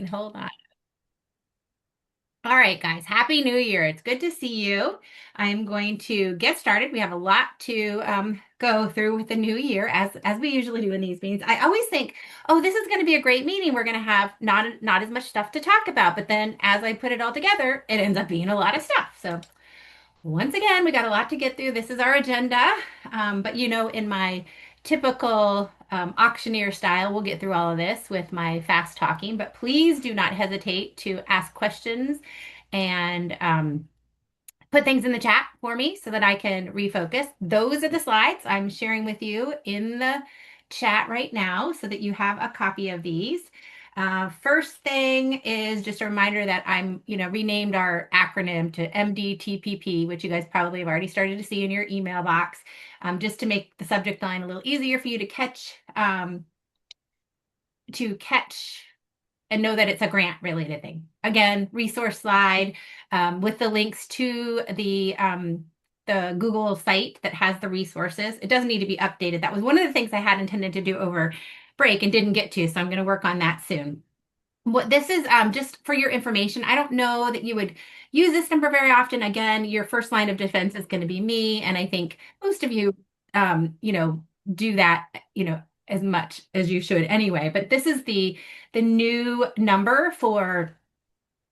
Hold on. All right, guys. Happy New Year. It's good to see you. I'm going to get started. We have a lot to go through with the new year, as we usually do in these meetings. I always think, oh, this is going to be a great meeting. We're going to have not as much stuff to talk about. But then as I put it all together, it ends up being a lot of stuff. So once again, we got a lot to get through. This is our agenda. But in my typical auctioneer style, we'll get through all of this with my fast talking. But please do not hesitate to ask questions and put things in the chat for me so that I can refocus. Those are the slides I'm sharing with you in the chat right now so that you have a copy of these. First thing is just a reminder that renamed our acronym to MDTPP, which you guys probably have already started to see in your email box, just to make the subject line a little easier for you to catch and know that it's a grant related thing. Again, resource slide with the links to the Google site that has the resources. It doesn't need to be updated. That was one of the things I had intended to do over break and didn't get to, so I'm going to work on that soon. What this is just for your information. I don't know that you would use this number very often. Again, your first line of defense is going to be me, and I think most of you, do that, as much as you should anyway. But this is the new number for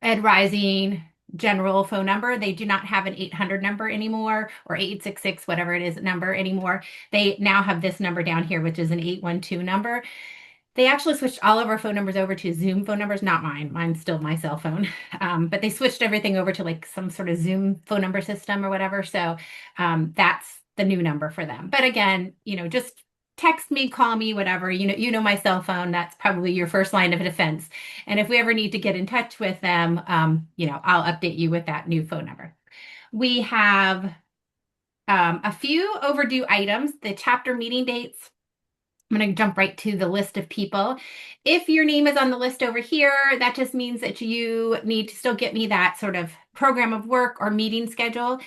Ed Rising general phone number. They do not have an 800 number anymore or 866, whatever it is, number anymore. They now have this number down here, which is an 812 number. They actually switched all of our phone numbers over to Zoom phone numbers, not mine. Mine's still my cell phone. But they switched everything over to like some sort of Zoom phone number system or whatever. So that's the new number for them. But again, just text me, call me, whatever. You know my cell phone. That's probably your first line of defense. And if we ever need to get in touch with them, I'll update you with that new phone number. We have a few overdue items, the chapter meeting dates. I'm going to jump right to the list of people. If your name is on the list over here, that just means that you need to still get me that sort of program of work or meeting schedule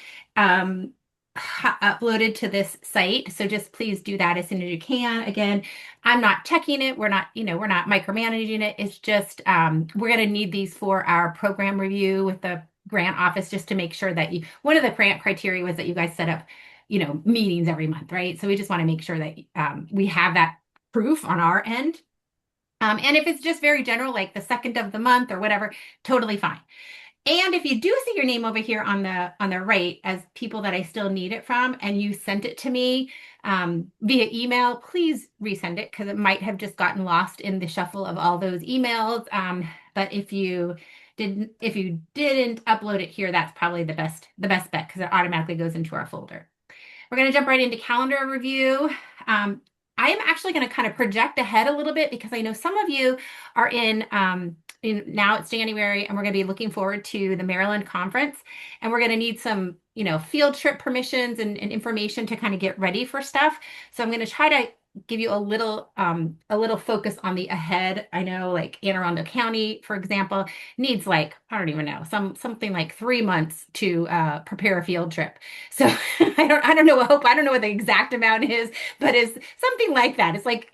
uploaded to this site. So just please do that as soon as you can. Again, I'm not checking it. We're not micromanaging it. It's just we're going to need these for our program review with the grant office just to make sure that one of the grant criteria was that you guys set up meetings every month, right? So we just want to make sure that we have that proof on our end. And if it's just very general, like the second of the month or whatever, totally fine. And if you do see your name over here on the right as people that I still need it from, and you sent it to me via email, please resend it because it might have just gotten lost in the shuffle of all those emails. But if you didn't upload it here, that's probably the best bet because it automatically goes into our folder. We're going to jump right into calendar review. I am actually going to kind of project ahead a little bit because I know some of you are now it's January and we're going to be looking forward to the Maryland conference, and we're going to need some, field trip permissions and information to kind of get ready for stuff. So I'm going to try to give you a little focus on the ahead. I know like Anne Arundel County, for example, needs like, I don't even know, something like 3 months to prepare a field trip. So I don't know, I don't know what the exact amount is, but it's something like that. It's like,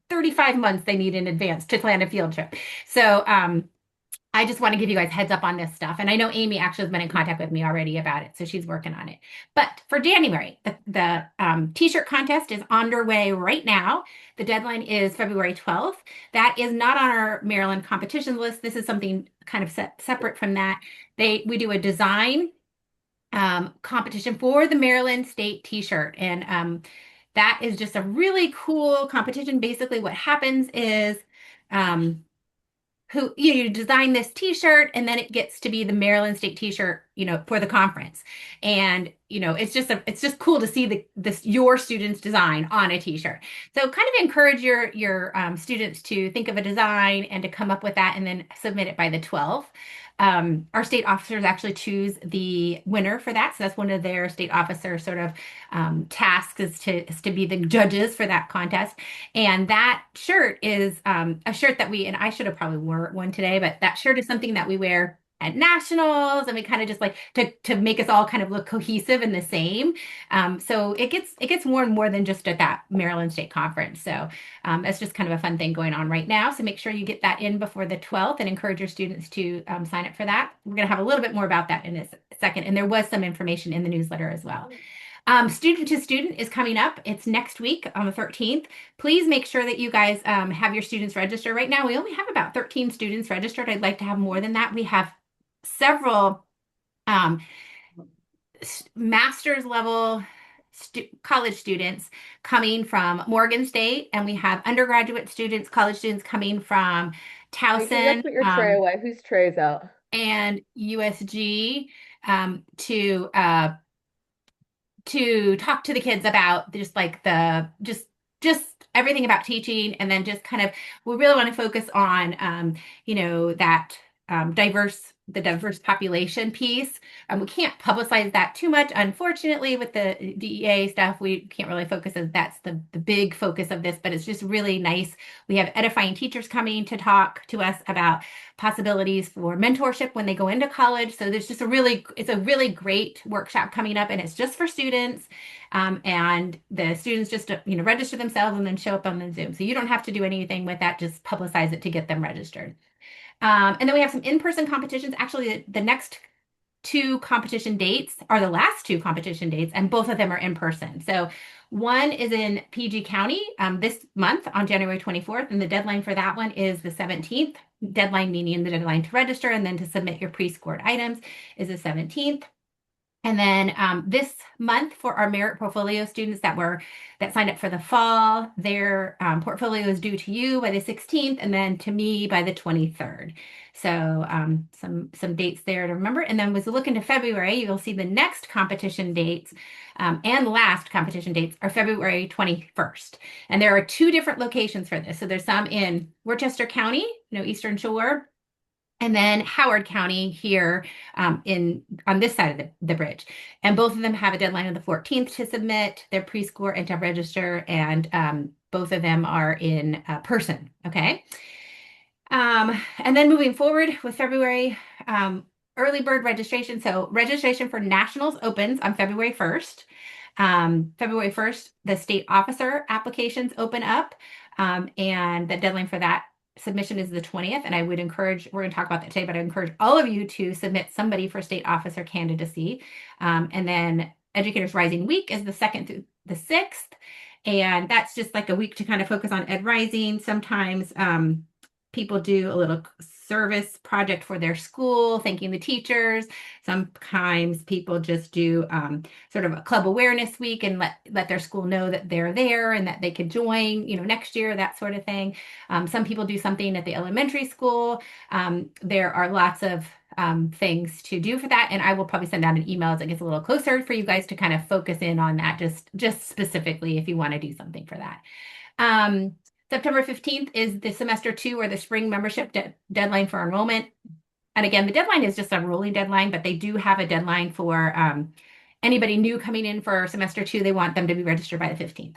35 months they need in advance to plan a field trip. So I just want to give you guys heads up on this stuff. And I know Amy actually has been in contact with me already about it, so she's working on it. But for January, the t-shirt contest is underway right now. The deadline is February 12th. That is not on our Maryland competition list. This is something kind of separate from that. We do a design competition for the Maryland State t-shirt. And that is just a really cool competition. Basically, what happens is you design this t-shirt and then it gets to be the Maryland State t-shirt, for the conference. And, it's just cool to see your students' design on a t-shirt. So kind of encourage your students to think of a design and to come up with that and then submit it by the 12th. Our state officers actually choose the winner for that. So that's one of their state officer sort of tasks is to be the judges for that contest. And that shirt is a shirt that and I should have probably wore one today, but that shirt is something that we wear at nationals, and we kind of just like to make us all kind of look cohesive and the same. So it gets more and more than just at that Maryland State Conference. So that's just kind of a fun thing going on right now. So make sure you get that in before the 12th and encourage your students to sign up for that. We're going to have a little bit more about that in a second, and there was some information in the newsletter as well. Student to Student is coming up. It's next week on the 13th. Please make sure that you guys have your students register. Right now, we only have about 13 students registered. I'd like to have more than that. We have several um, master's level college students coming from Morgan State, and we have undergraduate students, college students coming from Wait, can you guys Towson put your tray away? Whose tray is out? and USG to talk to the kids about just like the just everything about teaching, and then just kind of we really want to focus on that the diverse population piece. We can't publicize that too much, unfortunately, with the DEA stuff. We can't really focus as that's the big focus of this, but it's just really nice. We have edifying teachers coming to talk to us about possibilities for mentorship when they go into college. So there's just it's a really great workshop coming up, and it's just for students. And the students just, register themselves and then show up on the Zoom. So you don't have to do anything with that, just publicize it to get them registered. And then we have some in-person competitions. Actually, the next two competition dates are the last two competition dates, and both of them are in person. So one is in PG County this month on January 24th, and the deadline for that one is the 17th. Deadline meaning the deadline to register and then to submit your pre-scored items is the 17th. And then this month for our merit portfolio students that signed up for the fall, their portfolio is due to you by the 16th, and then to me by the 23rd. So some dates there to remember. And then as we look into February, you'll see the next competition dates and last competition dates are February 21st. And there are two different locations for this. So there's some in Worcester County, Eastern Shore, and then Howard County here on this side of the bridge. And both of them have a deadline of the 14th to submit their pre-score and to register, and both of them are in person, okay? And then moving forward with February, early bird registration. So registration for nationals opens on February 1st. February 1st, the state officer applications open up, and the deadline for that submission is the 20th. And I would encourage, we're going to talk about that today, but I encourage all of you to submit somebody for state officer candidacy. And then Educators Rising Week is the 2nd through the 6th. And that's just like a week to kind of focus on Ed Rising. Sometimes people do a little service project for their school, thanking the teachers. Sometimes people just do sort of a club awareness week and let their school know that they're there and that they could join, next year, that sort of thing. Some people do something at the elementary school. There are lots of things to do for that, and I will probably send out an email as it gets a little closer for you guys to kind of focus in on that, just specifically if you want to do something for that. September 15th is the semester 2 or the spring membership deadline for enrollment. And again, the deadline is just a rolling deadline, but they do have a deadline for anybody new coming in for semester 2. They want them to be registered by the 15th.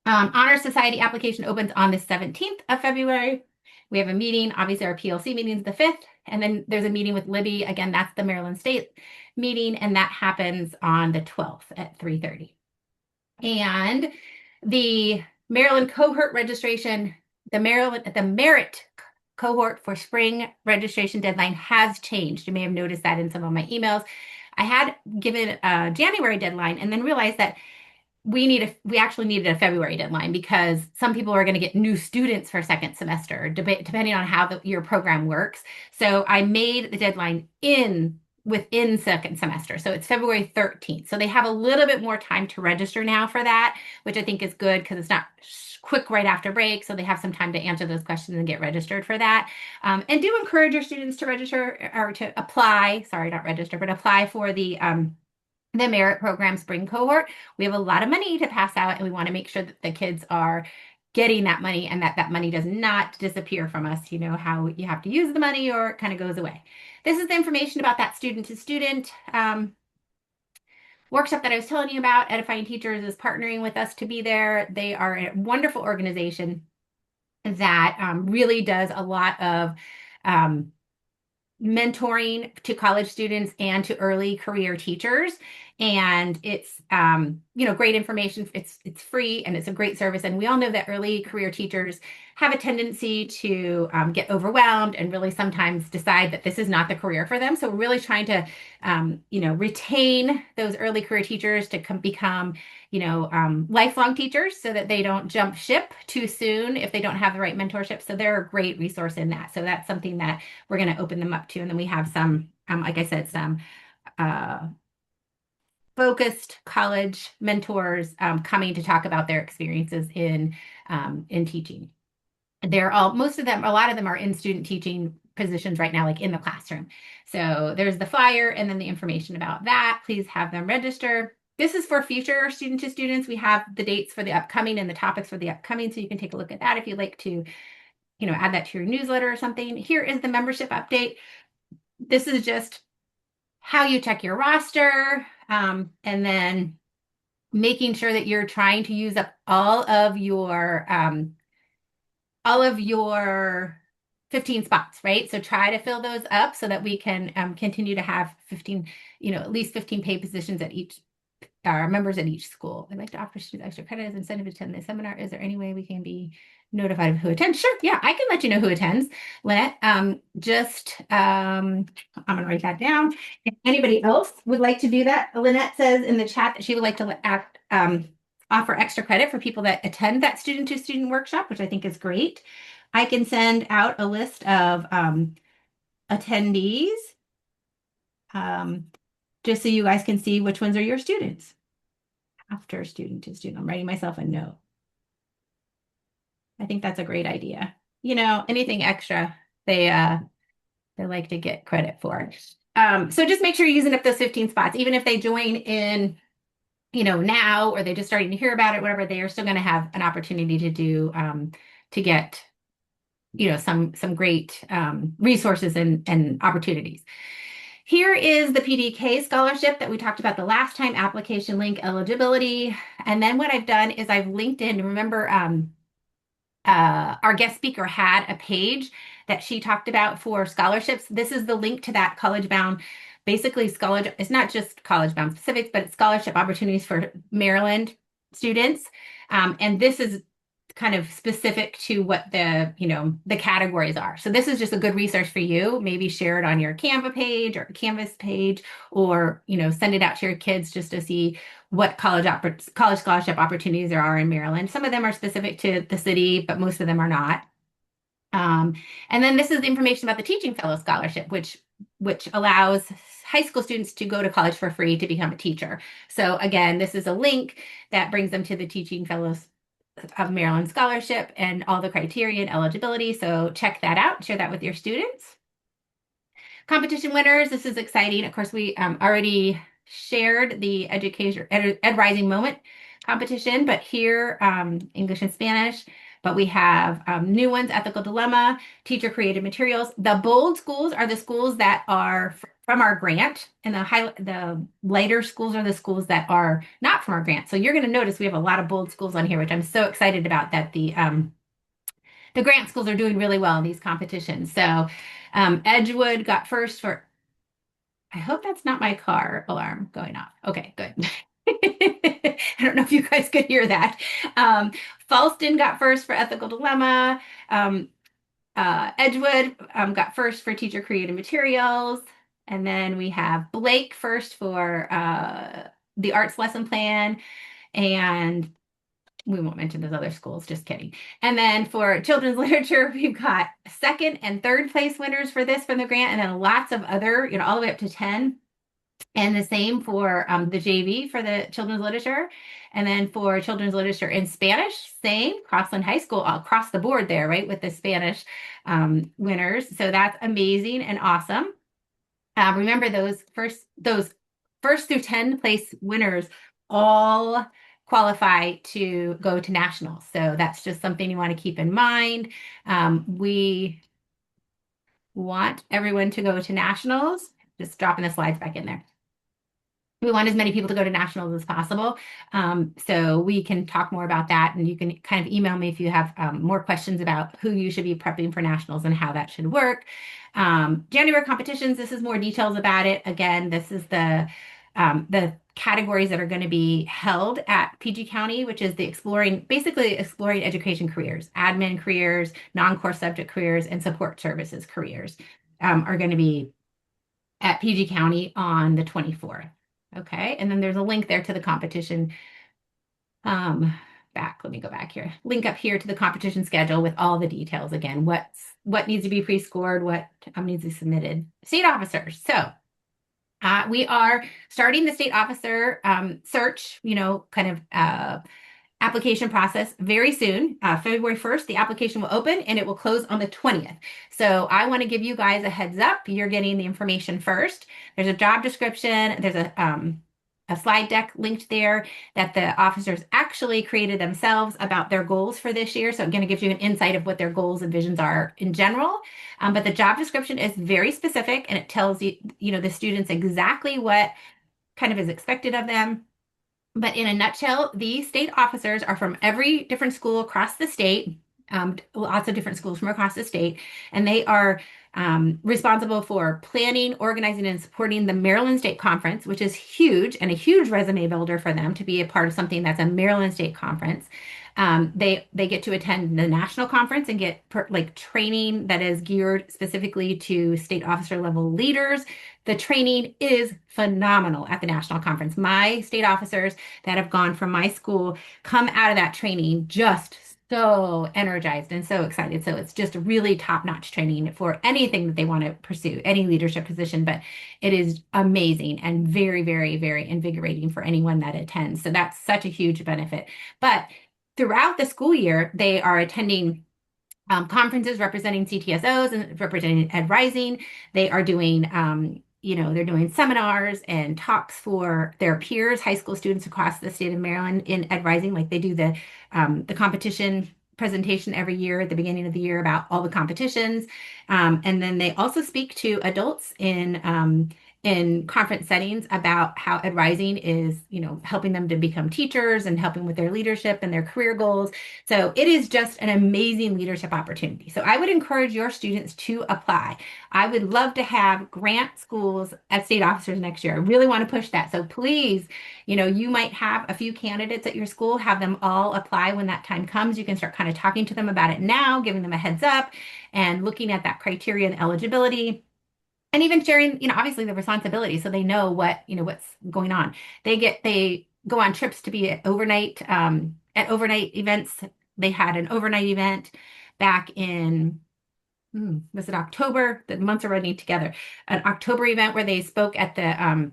Honor Society application opens on the 17th of February. We have a meeting. Obviously, our PLC meeting is the 5th. And then there's a meeting with Libby. Again, that's the Maryland State meeting, and that happens on the 12th at 3:30. And the Maryland cohort registration, the merit cohort for spring registration deadline has changed. You may have noticed that in some of my emails. I had given a January deadline and then realized that we actually needed a February deadline because some people are going to get new students for second semester, depending on how your program works. So I made the deadline within second semester. So it's February 13th. So they have a little bit more time to register now for that, which I think is good because it's not quick right after break. So they have some time to answer those questions and get registered for that. And do encourage your students to register or to apply, sorry, not register, but apply for the merit program spring cohort. We have a lot of money to pass out, and we want to make sure that the kids are getting that money and that money does not disappear from us. You know how you have to use the money or it kind of goes away. This is the information about that student to student workshop that I was telling you about. Edifying Teachers is partnering with us to be there. They are a wonderful organization that really does a lot of mentoring to college students and to early career teachers. And it's great information. It's free and it's a great service. And we all know that early career teachers have a tendency to get overwhelmed and really sometimes decide that this is not the career for them. So we're really trying to retain those early career teachers to become lifelong teachers so that they don't jump ship too soon if they don't have the right mentorship. So they're a great resource in that. So that's something that we're going to open them up to. And then we have some, like I said, some uh, focused college mentors coming to talk about their experiences in teaching. They're all, most of them, a lot of them are in student teaching positions right now, like in the classroom. So there's the flyer and then the information about that. Please have them register. This is for future student to students. We have the dates for the upcoming and the topics for the upcoming. So you can take a look at that if you'd like to, add that to your newsletter or something. Here is the membership update. This is just how you check your roster, and then making sure that you're trying to use up all of your 15 spots, right? So try to fill those up so that we can continue to have 15, at least 15 paid positions at each our members at each school. I'd like to offer students extra credit as incentive to attend the seminar. Is there any way we can be notified of who attends? Sure. Yeah, I can let you know who attends, Lynette. I'm going to write that down. If anybody else would like to do that, Lynette says in the chat that she would like to offer extra credit for people that attend that student to student workshop, which I think is great. I can send out a list of attendees. Just so you guys can see which ones are your students. After student to student, I'm writing myself a note. I think that's a great idea. Anything extra, they like to get credit for. So just make sure you're using up those 15 spots, even if they join in, now, or they're just starting to hear about it, whatever, they are still going to have an opportunity to do, to get, some great resources and opportunities. Here is the PDK scholarship that we talked about the last time, application link, eligibility. And then what I've done is I've linked in, remember, our guest speaker had a page that she talked about for scholarships. This is the link to that college bound, basically scholarship. It's not just college bound specifics, but it's scholarship opportunities for Maryland students. And this is kind of specific to what the categories are. So this is just a good resource for you. Maybe share it on your Canva page or Canvas page, or send it out to your kids just to see what college scholarship opportunities there are in Maryland. Some of them are specific to the city, but most of them are not. And then this is information about the Teaching Fellow Scholarship, which allows high school students to go to college for free to become a teacher. So again, this is a link that brings them to the Teaching Fellows of Maryland Scholarship and all the criteria and eligibility. So check that out, share that with your students. Competition winners, this is exciting. Of course, we already shared the education Ed Rising Moment competition, but here, English and Spanish, but we have new ones, Ethical Dilemma, Teacher Created Materials. The bold schools are the schools that are from our grant, and the lighter schools are the schools that are not from our grant. So you're going to notice we have a lot of bold schools on here, which I'm so excited about, that the grant schools are doing really well in these competitions. So Edgewood got first for, I hope that's not my car alarm going off. Okay, good. I don't know if you guys could hear that. Falston got first for Ethical Dilemma. Edgewood got first for Teacher Created Materials. And then we have Blake first for the Arts Lesson Plan. And we won't mention those other schools, just kidding. And then for children's literature, we've got second and third place winners for this from the grant, and then lots of other, all the way up to 10. And the same for the JV for the children's literature. And then for children's literature in Spanish, same, Crossland High School, all across the board there, right, with the Spanish winners. So that's amazing and awesome. Remember those first through 10 place winners all qualify to go to nationals. So that's just something you want to keep in mind. We want everyone to go to nationals. Just dropping the slides back in there. We want as many people to go to nationals as possible. So we can talk more about that, and you can kind of email me if you have more questions about who you should be prepping for nationals and how that should work. January competitions, this is more details about it. Again, this is the categories that are going to be held at PG County, which is the basically exploring education careers, admin careers, non-core subject careers, and support services careers are going to be at PG County on the 24th. Okay, and then there's a link there to the competition. Um, let me go back here. Link up here to the competition schedule with all the details again. What needs to be pre-scored, what needs to be submitted. State officers. So we are starting the state officer search, kind of application process very soon. February 1st, the application will open and it will close on the 20th. So I want to give you guys a heads up. You're getting the information first. There's a job description. There's a slide deck linked there that the officers actually created themselves about their goals for this year. So again, it gives you an insight of what their goals and visions are in general. But the job description is very specific and it tells you, the students exactly what kind of is expected of them. But in a nutshell, these state officers are from every different school across the state, lots of different schools from across the state, and they are responsible for planning, organizing, and supporting the Maryland State Conference, which is huge and a huge resume builder for them to be a part of something that's a Maryland State Conference. They get to attend the national conference and get like training that is geared specifically to state officer level leaders. The training is phenomenal at the national conference. My state officers that have gone from my school come out of that training just so energized and so excited. So it's just really top-notch training for anything that they want to pursue, any leadership position. But it is amazing and very, very, very invigorating for anyone that attends. So that's such a huge benefit. But throughout the school year, they are attending conferences representing CTSOs and representing Ed Rising. They are doing, they're doing seminars and talks for their peers, high school students across the state of Maryland in Ed Rising. Like they do the competition presentation every year at the beginning of the year about all the competitions. And then they also speak to adults in conference settings about how Ed Rising is, helping them to become teachers and helping with their leadership and their career goals. So it is just an amazing leadership opportunity. So I would encourage your students to apply. I would love to have grant schools as state officers next year. I really want to push that. So please, you might have a few candidates at your school, have them all apply when that time comes. You can start kind of talking to them about it now, giving them a heads up and looking at that criteria and eligibility and even sharing, obviously the responsibility so they know what's going on. They go on trips to be at overnight events. They had an overnight event back in was it October? The months are running together. An October event where they spoke at the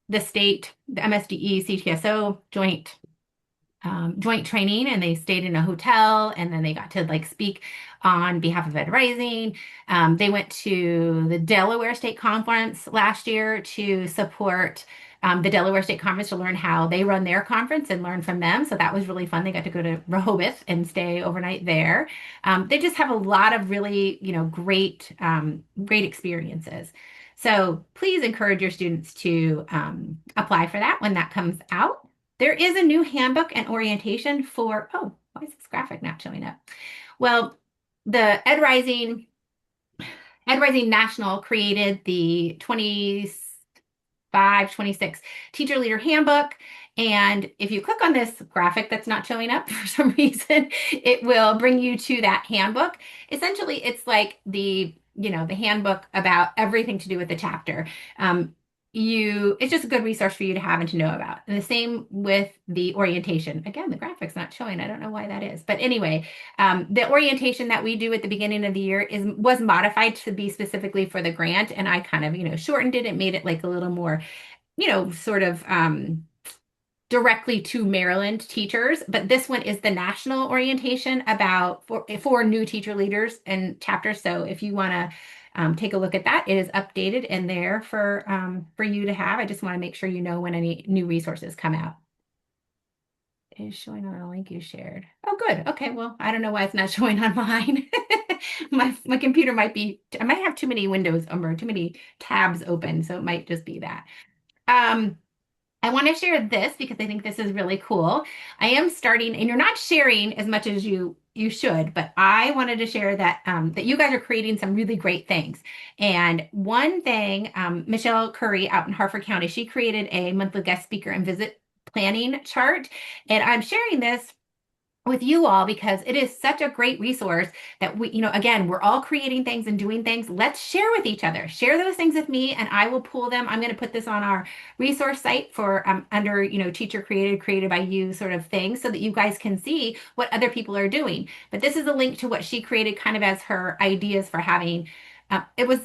MSDE CTSO joint training, and they stayed in a hotel, and then they got to like speak on behalf of Ed Rising. They went to the Delaware State Conference last year to support the Delaware State Conference to learn how they run their conference and learn from them. So that was really fun. They got to go to Rehoboth and stay overnight there. They just have a lot of really, great experiences. So please encourage your students to apply for that when that comes out. There is a new handbook and orientation why is this graphic not showing up? Well, the Ed Rising National created the 26 teacher leader handbook. And if you click on this graphic that's not showing up for some reason, it will bring you to that handbook. Essentially, it's like the handbook about everything to do with the chapter. It's just a good resource for you to have and to know about. And the same with the orientation. Again, the graphic's not showing. I don't know why that is. But anyway, the orientation that we do at the beginning of the year was modified to be specifically for the grant. And I kind of, shortened it and made it like a little more, sort of directly to Maryland teachers. But this one is the national orientation for new teacher leaders and chapters. So if you want to take a look at that. It is updated in there for you to have. I just want to make sure you know when any new resources come out. It is showing on the link you shared. Oh, good. Okay. Well, I don't know why it's not showing on mine. My computer I might have too many windows or too many tabs open, so it might just be that. I want to share this because I think this is really cool. I am starting, and you're not sharing as much as you should, but I wanted to share that that you guys are creating some really great things. And one thing, Michelle Curry out in Harford County, she created a monthly guest speaker and visit planning chart, and I'm sharing this with you all because it is such a great resource that we, again, we're all creating things and doing things. Let's share with each other. Share those things with me and I will pull them. I'm going to put this on our resource site for under, teacher created, created by you sort of thing so that you guys can see what other people are doing. But this is a link to what she created kind of as her ideas for having, it was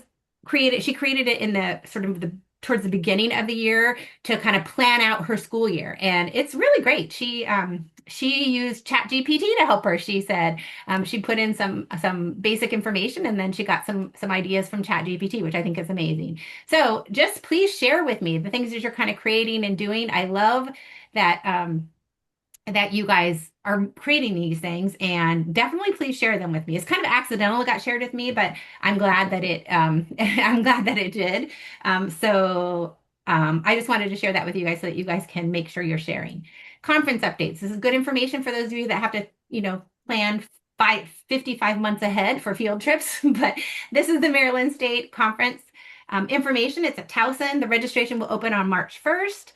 created, she created it in the sort of the towards the beginning of the year to kind of plan out her school year. And it's really great. She used ChatGPT to help her. She said she put in some basic information and then she got some ideas from ChatGPT, which I think is amazing. So just please share with me the things that you're kind of creating and doing. I love that that you guys are creating these things and definitely please share them with me. It's kind of accidental it got shared with me, but I'm glad that it I'm glad that it did. I just wanted to share that with you guys so that you guys can make sure you're sharing. Conference updates. This is good information for those of you that have to, plan 55 months ahead for field trips, but this is the Maryland State Conference information. It's at Towson. The registration will open on March 1st.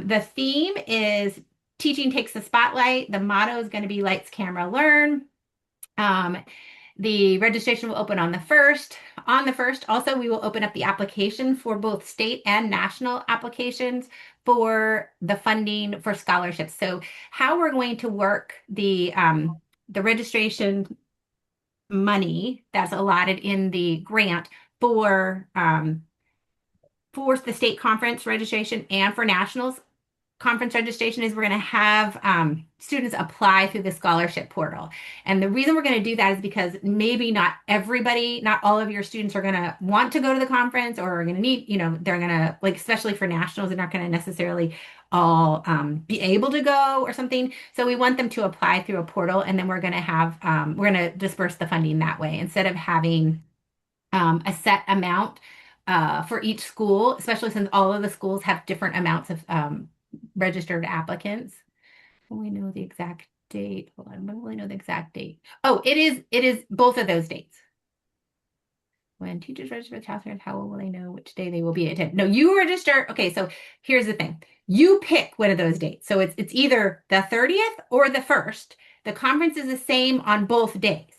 The theme is Teaching Takes the Spotlight. The motto is going to be Lights, Camera, Learn. The registration will open on the 1st. On the 1st, also, we will open up the application for both state and national applications for the funding for scholarships. So how we're going to work the registration money that's allotted in the grant for the state conference registration and for nationals conference registration is we're going to have students apply through the scholarship portal. And the reason we're going to do that is because maybe not everybody, not all of your students are going to want to go to the conference or are going to need, they're going to, like, especially for nationals, they're not going to necessarily all be able to go or something. So we want them to apply through a portal and then we're going to have, we're going to disperse the funding that way instead of having a set amount for each school, especially since all of the schools have different amounts of registered applicants. We know the exact date. Hold on, when will I know the exact date? Oh, it is both of those dates. When teachers register with Towson, how will they know which day they will be attending? No, you register. Okay, so here's the thing. You pick one of those dates. So it's either the 30th or the 1st. The conference is the same on both days,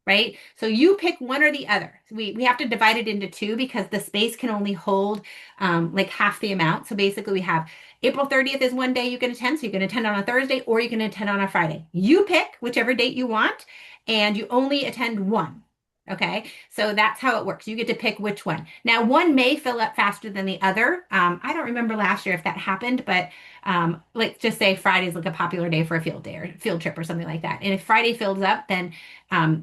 right? So you pick one or the other. So we have to divide it into two because the space can only hold like half the amount. So basically we have April 30th is one day you can attend. So you can attend on a Thursday or you can attend on a Friday. You pick whichever date you want and you only attend one. Okay, so that's how it works. You get to pick which one. Now, one may fill up faster than the other. I don't remember last year if that happened, but let's just say Friday is like a popular day for a field day or field trip or something like that. And if Friday fills up, then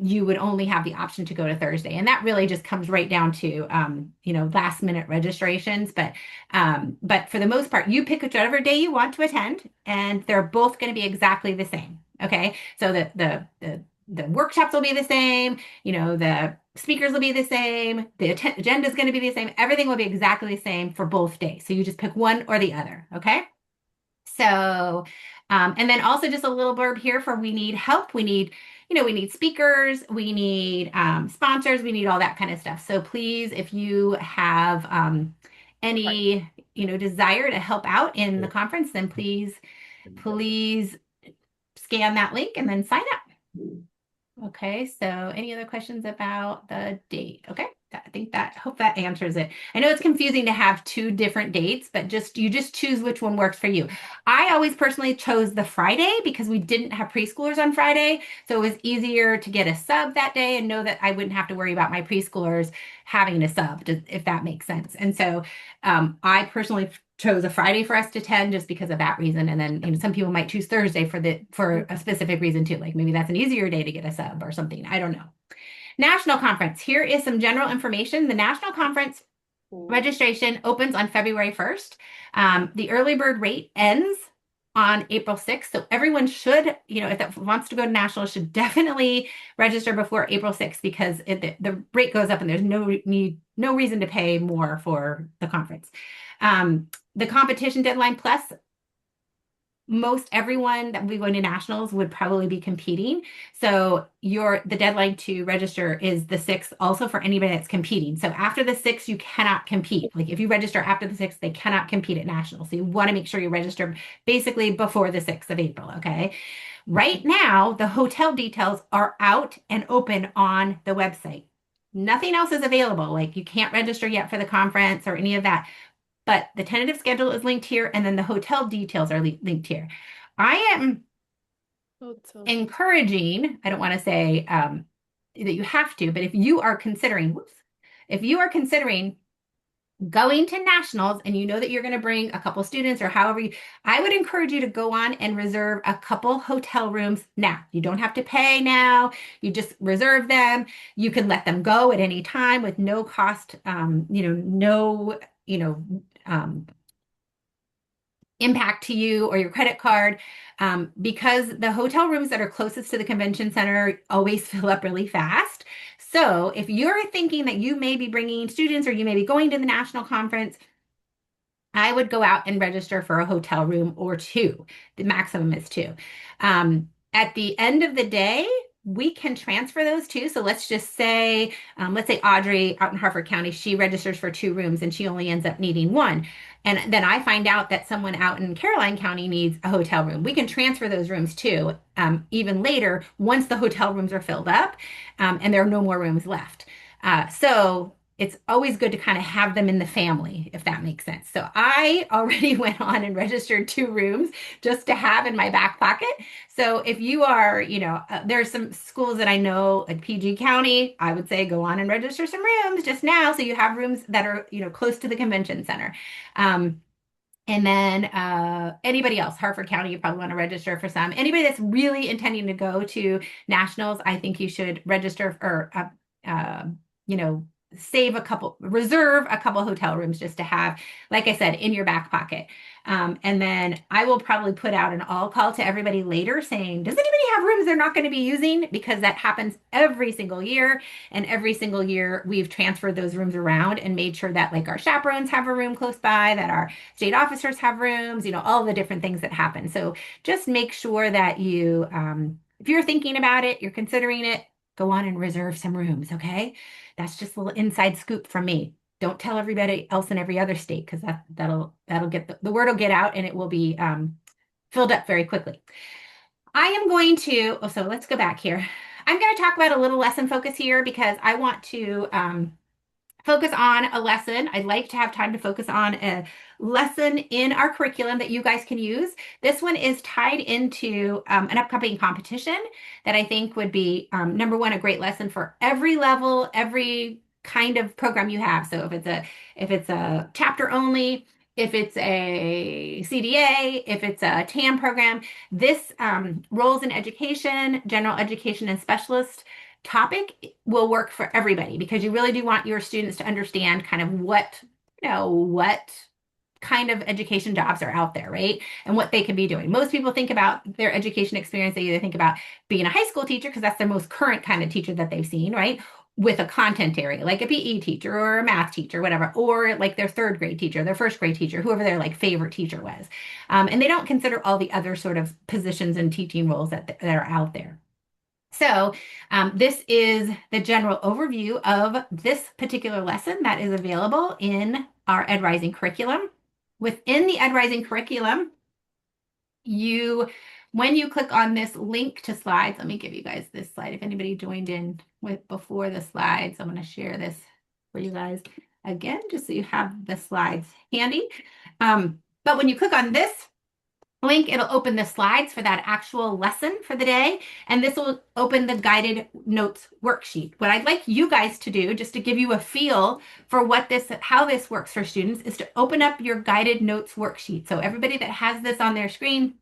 you would only have the option to go to Thursday. And that really just comes right down to last minute registrations. But for the most part, you pick whichever day you want to attend, and they're both going to be exactly the same. Okay, so the workshops will be the same, the speakers will be the same, the agenda is going to be the same, everything will be exactly the same for both days. So you just pick one or the other, okay? So, and then also just a little blurb here for we need help. We need, we need speakers, we need sponsors, we need all that kind of stuff. So please, if you have any, desire to help out in the conference, then please scan that link and then sign up. Okay, so any other questions about the date? Okay, hope that answers it. I know it's confusing to have two different dates, but you just choose which one works for you. I always personally chose the Friday because we didn't have preschoolers on Friday, so it was easier to get a sub that day and know that I wouldn't have to worry about my preschoolers having a sub, if that makes sense. And so I personally chose a Friday for us to attend just because of that reason. And then some people might choose Thursday for a specific reason too. Like maybe that's an easier day to get a sub or something. I don't know. National Conference. Here is some general information. The National Conference registration opens on February 1st. The early bird rate ends on April 6th. So everyone should, if that wants to go to national, should definitely register before April 6th because the rate goes up and there's no reason to pay more for the conference. the competition deadline plus most everyone that will be going to nationals would probably be competing. So the deadline to register is the 6th also for anybody that's competing. So after the 6th, you cannot compete. Like if you register after the 6th, they cannot compete at nationals. So you want to make sure you register basically before the 6th of April. Okay. Right now, the hotel details are out and open on the website. Nothing else is available. Like you can't register yet for the conference or any of that, but the tentative schedule is linked here, and then the hotel details are linked here. I am Hotel. encouraging, I don't want to say that you have to, but if you are considering going to nationals and you know that you're going to bring a couple students or however I would encourage you to go on and reserve a couple hotel rooms now. You don't have to pay now. You just reserve them. You can let them go at any time with no cost, no, you know, um, impact to you or your credit card, because the hotel rooms that are closest to the convention center always fill up really fast. So if you're thinking that you may be bringing students or you may be going to the national conference, I would go out and register for a hotel room or two. The maximum is two. At the end of the day, we can transfer those too. So let's say Audrey out in Harford County, she registers for two rooms and she only ends up needing one. And then I find out that someone out in Caroline County needs a hotel room. We can transfer those rooms too, even later once the hotel rooms are filled up, and there are no more rooms left. So it's always good to kind of have them in the family, if that makes sense. So I already went on and registered two rooms just to have in my back pocket. So if you are, there's some schools that I know, like PG County, I would say go on and register some rooms just now. So you have rooms that are, close to the convention center. Um, and then anybody else, Harford County, you probably want to register for some. Anybody that's really intending to go to nationals, I think you should register or, you know, reserve a couple hotel rooms just to have, like I said, in your back pocket. And then I will probably put out an all call to everybody later saying, does anybody have rooms they're not going to be using? Because that happens every single year. And every single year we've transferred those rooms around and made sure that like our chaperones have a room close by, that our state officers have rooms, all the different things that happen. So just make sure that if you're thinking about it, you're considering it, go on and reserve some rooms, okay? That's just a little inside scoop from me. Don't tell everybody else in every other state because that'll get the word will get out and it will be filled up very quickly. I am going to, so let's go back here. I'm going to talk about a little lesson focus here because I want to focus on a lesson. I'd like to have time to focus on a lesson in our curriculum that you guys can use. This one is tied into an upcoming competition that I think would be, number one, a great lesson for every level, every kind of program you have. So if it's a chapter only, if it's a CDA, if it's a TAM program, this roles in education, general education and specialist topic will work for everybody because you really do want your students to understand kind of what kind of education jobs are out there, right? And what they can be doing. Most people think about their education experience, they either think about being a high school teacher because that's their most current kind of teacher that they've seen, right? With a content area, like a PE teacher or a math teacher, whatever, or like their third grade teacher, their first grade teacher, whoever their like favorite teacher was. And they don't consider all the other sort of positions and teaching roles that are out there. So this is the general overview of this particular lesson that is available in our Ed Rising curriculum. Within the Ed Rising curriculum, when you click on this link to slides, let me give you guys this slide. If anybody joined in with before the slides, I'm going to share this for you guys again, just so you have the slides handy. But when you click on this link, it'll open the slides for that actual lesson for the day. And this will open the guided notes worksheet. What I'd like you guys to do, just to give you a feel for how this works for students, is to open up your guided notes worksheet. So everybody that has this on their screen,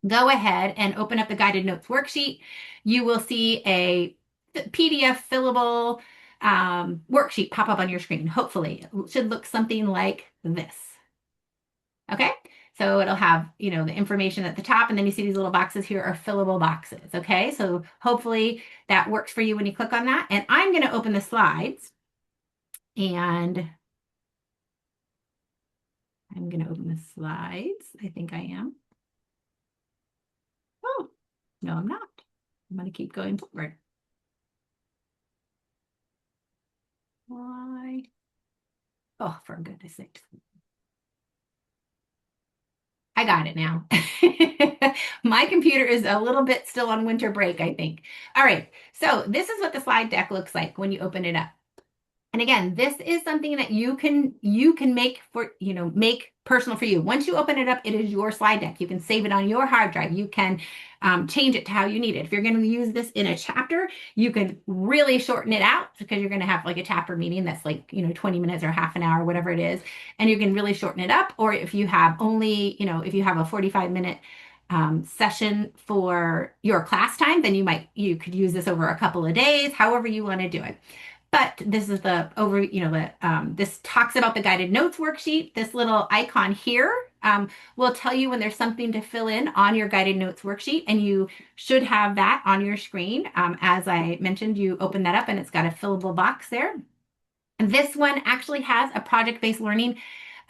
go ahead and open up the guided notes worksheet. You will see a PDF fillable worksheet pop up on your screen. Hopefully, it should look something like this. Okay, so it'll have, the information at the top, and then you see these little boxes here are fillable boxes. Okay, so hopefully that works for you when you click on that. And I'm going to open the slides, and I'm going to open the slides. I think I am. Oh, no, I'm not. I'm going to keep going forward. Why? Oh, for goodness sake. I got it now. My computer is a little bit still on winter break, I think. All right, so this is what the slide deck looks like when you open it up. And again, this is something that you can make for, make personal for you. Once you open it up, it is your slide deck. You can save it on your hard drive. You can change it to how you need it. If you're going to use this in a chapter, you can really shorten it out because you're going to have like a chapter meeting that's like, 20 minutes or half an hour, whatever it is, and you can really shorten it up. Or if you have only, if you have a 45-minute session for your class time, then you could use this over a couple of days, however you want to do it. But this is this talks about the guided notes worksheet. This little icon here will tell you when there's something to fill in on your guided notes worksheet, and you should have that on your screen. As I mentioned, you open that up and it's got a fillable box there. And this one actually has a project-based learning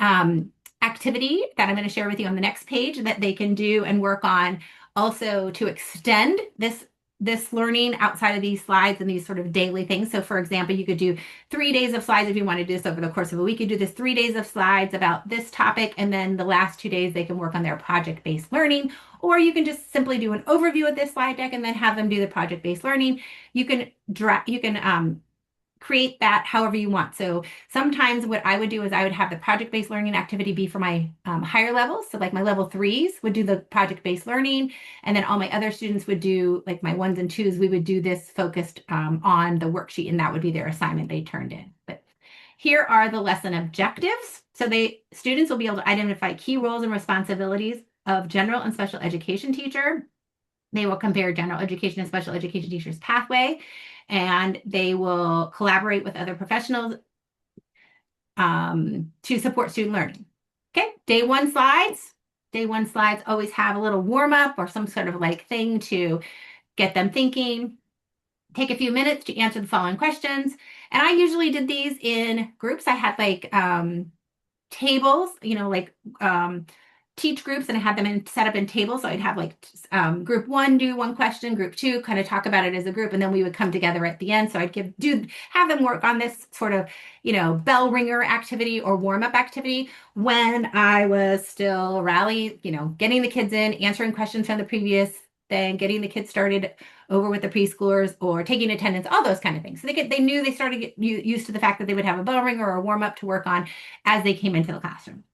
um, activity that I'm going to share with you on the next page that they can do and work on also to extend this learning outside of these slides and these sort of daily things. So for example, you could do 3 days of slides if you want to do this over the course of a week. You do this 3 days of slides about this topic, and then the last 2 days they can work on their project-based learning. Or you can just simply do an overview of this slide deck and then have them do the project-based learning. You can create that however you want. So sometimes what I would do is I would have the project-based learning activity be for my higher levels. So like my level 3s would do the project-based learning. And then all my other students would do, like my 1s and 2s, we would do this focused on the worksheet, and that would be their assignment they turned in. But here are the lesson objectives. So students will be able to identify key roles and responsibilities of general and special education teacher. They will compare general education and special education teachers' pathway, and they will collaborate with other professionals to support student learning. Okay, day one slides. Day one slides always have a little warm up or some sort of like thing to get them thinking. Take a few minutes to answer the following questions. And I usually did these in groups. I had like tables, teach groups, and I had them set up in tables. So I'd have like group 1 do one question, group 2 kind of talk about it as a group, and then we would come together at the end. So I'd have them work on this sort of, bell ringer activity or warm up activity when I was still getting the kids in, answering questions from the previous thing, getting the kids started over with the preschoolers or taking attendance, all those kind of things. So they knew they started to get used to the fact that they would have a bell ringer or a warm up to work on as they came into the classroom.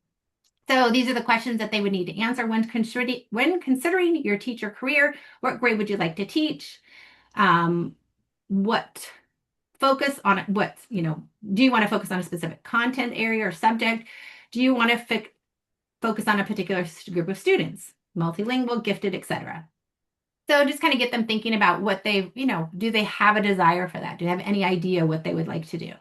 So these are the questions that they would need to answer when considering your teacher career. What grade would you like to teach? What focus on do you want to focus on a specific content area or subject? Do you want to focus on a particular group of students, multilingual, gifted, etc.? So just kind of get them thinking about what do they have a desire for that? Do they have any idea what they would like to do?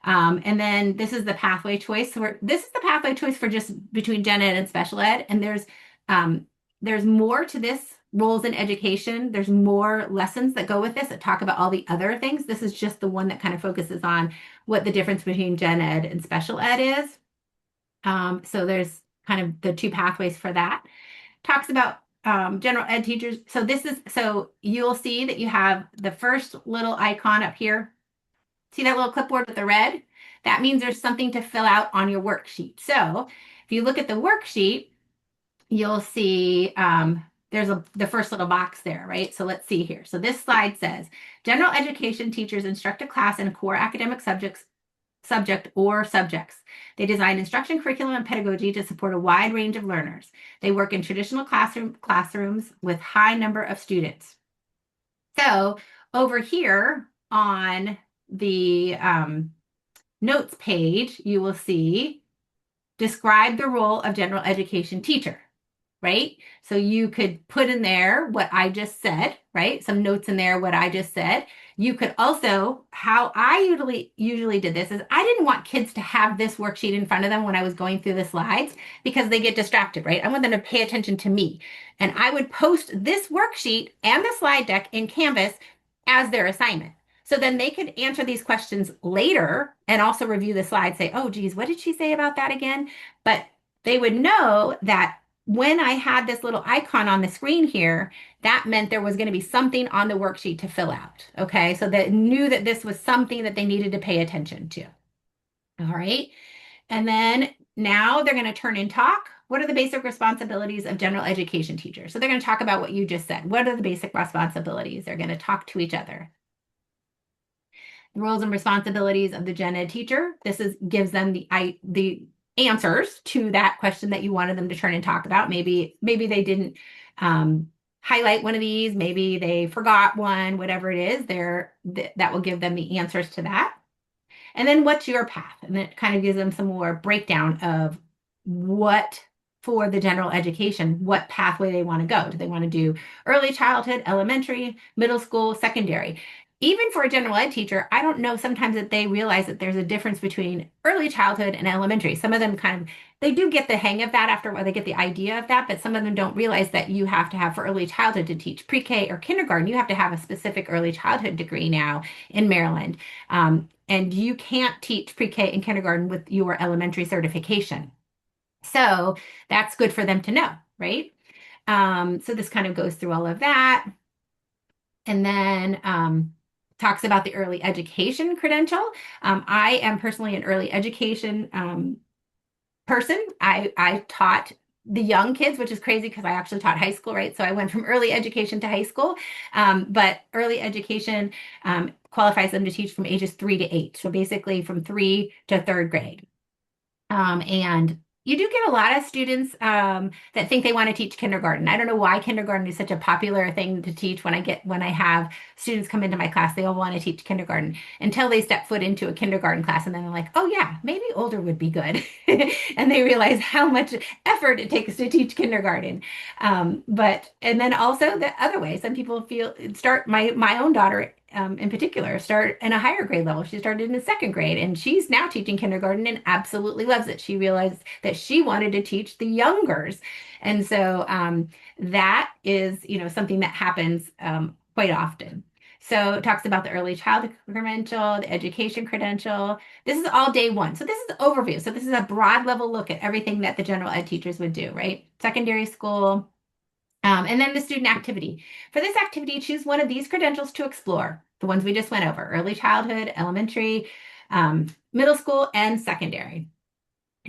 And then this is the pathway choice. So this is the pathway choice for just between gen ed and special ed. And there's more to this roles in education. There's more lessons that go with this that talk about all the other things. This is just the one that kind of focuses on what the difference between gen ed and special ed is. So there's kind of the two pathways for that. Talks about general ed teachers. So you'll see that you have the first little icon up here. See that little clipboard with the red? That means there's something to fill out on your worksheet. So if you look at the worksheet, you'll see there's the first little box there, right? So let's see here. So this slide says, general education teachers instruct a class in core academic subject or subjects. They design instruction, curriculum, and pedagogy to support a wide range of learners. They work in traditional classrooms with high number of students. So over here on the notes page, you will see describe the role of general education teacher, right? So you could put in there what I just said, right? Some notes in there, what I just said. You could also, how I usually did this is I didn't want kids to have this worksheet in front of them when I was going through the slides because they get distracted, right? I want them to pay attention to me. And I would post this worksheet and the slide deck in Canvas as their assignment. So then they could answer these questions later and also review the slides, say, oh, geez, what did she say about that again? But they would know that when I had this little icon on the screen here, that meant there was going to be something on the worksheet to fill out. Okay. So they knew that this was something that they needed to pay attention to. All right. And then now they're going to turn and talk. What are the basic responsibilities of general education teachers? So they're going to talk about what you just said. What are the basic responsibilities? They're going to talk to each other. The roles and responsibilities of the gen ed teacher. This is gives them the answers to that question that you wanted them to turn and talk about. Maybe they didn't highlight one of these. Maybe they forgot one. Whatever it is, that will give them the answers to that. And then what's your path? And it kind of gives them some more breakdown of what for the general education, what pathway they want to go. Do they want to do early childhood, elementary, middle school, secondary? Even for a general ed teacher, I don't know sometimes that they realize that there's a difference between early childhood and elementary. Some of them they do get the hang of that after a while, they get the idea of that, but some of them don't realize that you have to have for early childhood to teach pre-K or kindergarten. You have to have a specific early childhood degree now in Maryland. And you can't teach pre-K and kindergarten with your elementary certification. So that's good for them to know, right? So this kind of goes through all of that. And then talks about the early education credential. I am personally an early education person. I taught the young kids, which is crazy because I actually taught high school, right? So I went from early education to high school. But early education qualifies them to teach from ages 3 to 8. So basically from 3 to 3rd grade. And you do get a lot of students that think they want to teach kindergarten. I don't know why kindergarten is such a popular thing to teach. When I have students come into my class, they all want to teach kindergarten until they step foot into a kindergarten class, and then they're like, "Oh yeah, maybe older would be good," and they realize how much effort it takes to teach kindergarten. And then also the other way, some people start my own daughter in particular, start in a higher grade level. She started in the 2nd grade and she's now teaching kindergarten and absolutely loves it. She realized that she wanted to teach the youngers. And so that is, something that happens quite often. So it talks about the early childhood credential, the education credential. This is all day one. So this is the overview. So this is a broad level look at everything that the general ed teachers would do, right? Secondary school, and then the student activity. For this activity, choose one of these credentials to explore, the ones we just went over, early childhood, elementary, middle school, and secondary.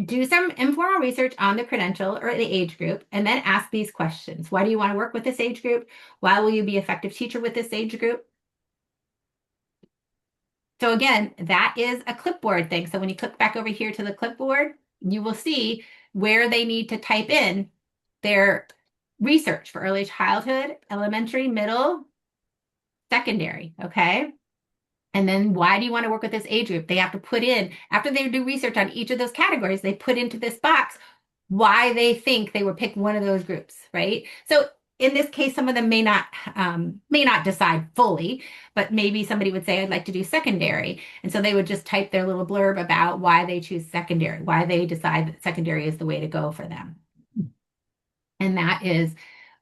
Do some informal research on the credential or the age group, and then ask these questions. Why do you want to work with this age group? Why will you be an effective teacher with this age group? So again, that is a clipboard thing. So when you click back over here to the clipboard, you will see where they need to type in their research for early childhood, elementary, middle, secondary, okay? And then why do you want to work with this age group? They have to put in, after they do research on each of those categories, they put into this box why they think they would pick one of those groups, right? So in this case, some of them may not decide fully, but maybe somebody would say, I'd like to do secondary. And so they would just type their little blurb about why they choose secondary, why they decide that secondary is the way to go for them. And that is,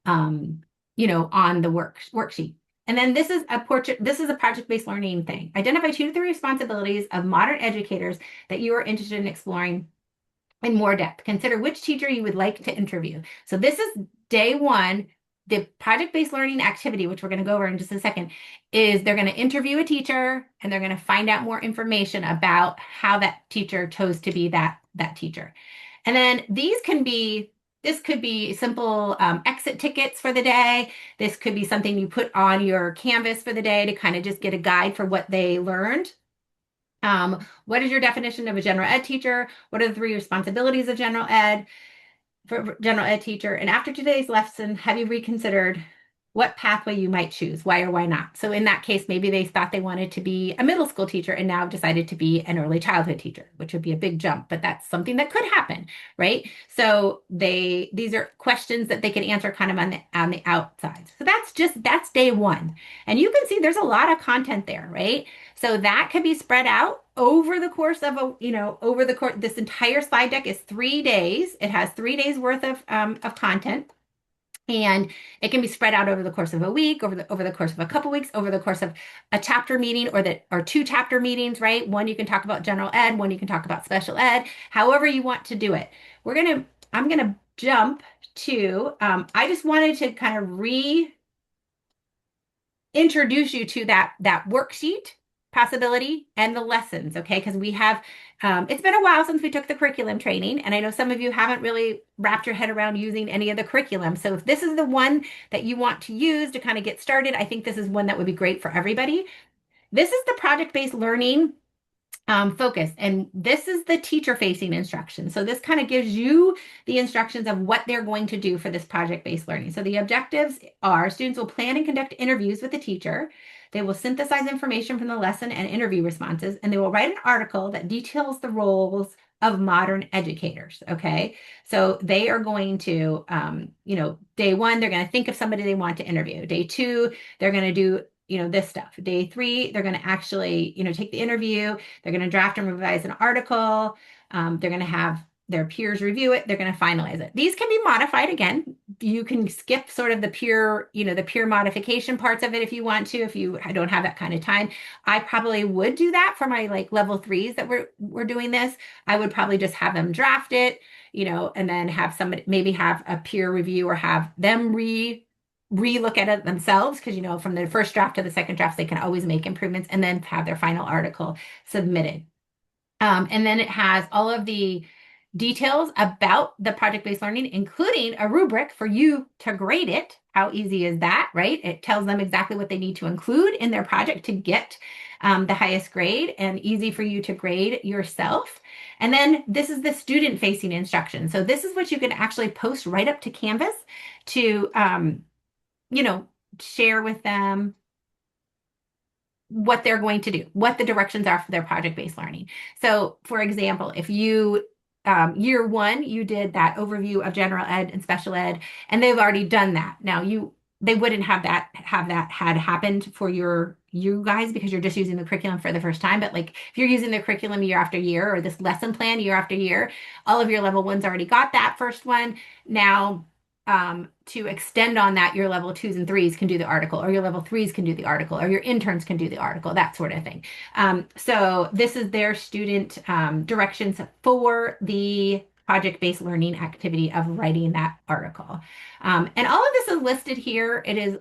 on the worksheet. And then this is a project-based learning thing. Identify 2 to 3 responsibilities of modern educators that you are interested in exploring in more depth. Consider which teacher you would like to interview. So this is day one. The project-based learning activity, which we're going to go over in just a second, is they're going to interview a teacher and they're going to find out more information about how that teacher chose to be that teacher. And then this could be simple exit tickets for the day. This could be something you put on your Canvas for the day to kind of just get a guide for what they learned. What is your definition of a general ed teacher? What are the 3 responsibilities of general ed for general ed teacher? And after today's lesson, have you reconsidered what pathway you might choose? Why or why not? So in that case, maybe they thought they wanted to be a middle school teacher and now decided to be an early childhood teacher, which would be a big jump, but that's something that could happen, right? So these are questions that they can answer kind of on the outside. So that's day one. And you can see there's a lot of content there, right? So that could be spread out over the course of this entire slide deck is 3 days. It has 3 days worth of content. And it can be spread out over the course of a week, over the course of a couple weeks, over the course of a chapter meeting or 2 chapter meetings, right? One you can talk about general ed, one you can talk about special ed, however you want to do it. We're going to I'm going to jump to, I just wanted to kind of reintroduce you to that worksheet possibility and the lessons, okay? Because we have, it's been a while since we took the curriculum training, and I know some of you haven't really wrapped your head around using any of the curriculum. So if this is the one that you want to use to kind of get started, I think this is one that would be great for everybody. This is the project-based learning focus. And this is the teacher facing instruction. So this kind of gives you the instructions of what they're going to do for this project based learning. So the objectives are students will plan and conduct interviews with the teacher. They will synthesize information from the lesson and interview responses, and they will write an article that details the roles of modern educators. Okay. So they are going to, day one, they're going to think of somebody they want to interview. Day two, they're going to do this stuff. Day three, they're going to actually, take the interview. They're going to draft and revise an article. They're going to have their peers review it. They're going to finalize it. These can be modified again. You can skip sort of the peer modification parts of it if you want to, if you don't have that kind of time. I probably would do that for my like level threes that we're doing this. I would probably just have them draft it, and then have somebody maybe have a peer review or have them re-look at it themselves because from the first draft to the second draft they can always make improvements and then have their final article submitted. And then it has all of the details about the project-based learning, including a rubric for you to grade it. How easy is that, right? It tells them exactly what they need to include in their project to get the highest grade, and easy for you to grade yourself. And then this is the student-facing instruction. So this is what you can actually post right up to Canvas to you know, share with them what they're going to do, what the directions are for their project-based learning. So, for example, if you year one, you did that overview of general ed and special ed, and they've already done that. Now they wouldn't have that had happened for you guys because you're just using the curriculum for the first time. But like if you're using the curriculum year after year or this lesson plan year after year, all of your level ones already got that first one. Now to extend on that, your level twos and threes can do the article, or your level threes can do the article, or your interns can do the article, that sort of thing. So this is their student directions for the project-based learning activity of writing that article. And all of this is listed here. It is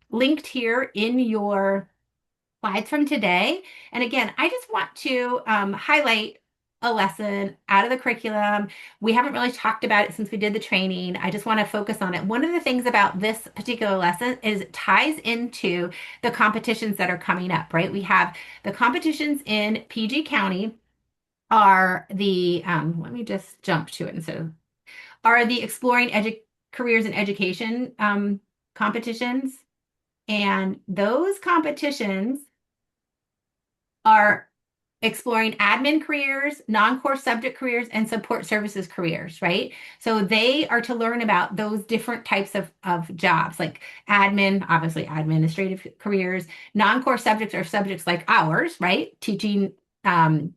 linked here in your slides from today. And again, I just want to highlight a lesson out of the curriculum. We haven't really talked about it since we did the training. I just want to focus on it. One of the things about this particular lesson is it ties into the competitions that are coming up, right? We have the competitions in PG County are let me just jump to it instead of, are the Exploring Careers in Education competitions. And those competitions are exploring admin careers, non-core subject careers, and support services careers, right? So they are to learn about those different types of jobs, like admin, obviously administrative careers. Non-core subjects are subjects like ours, right? Teaching child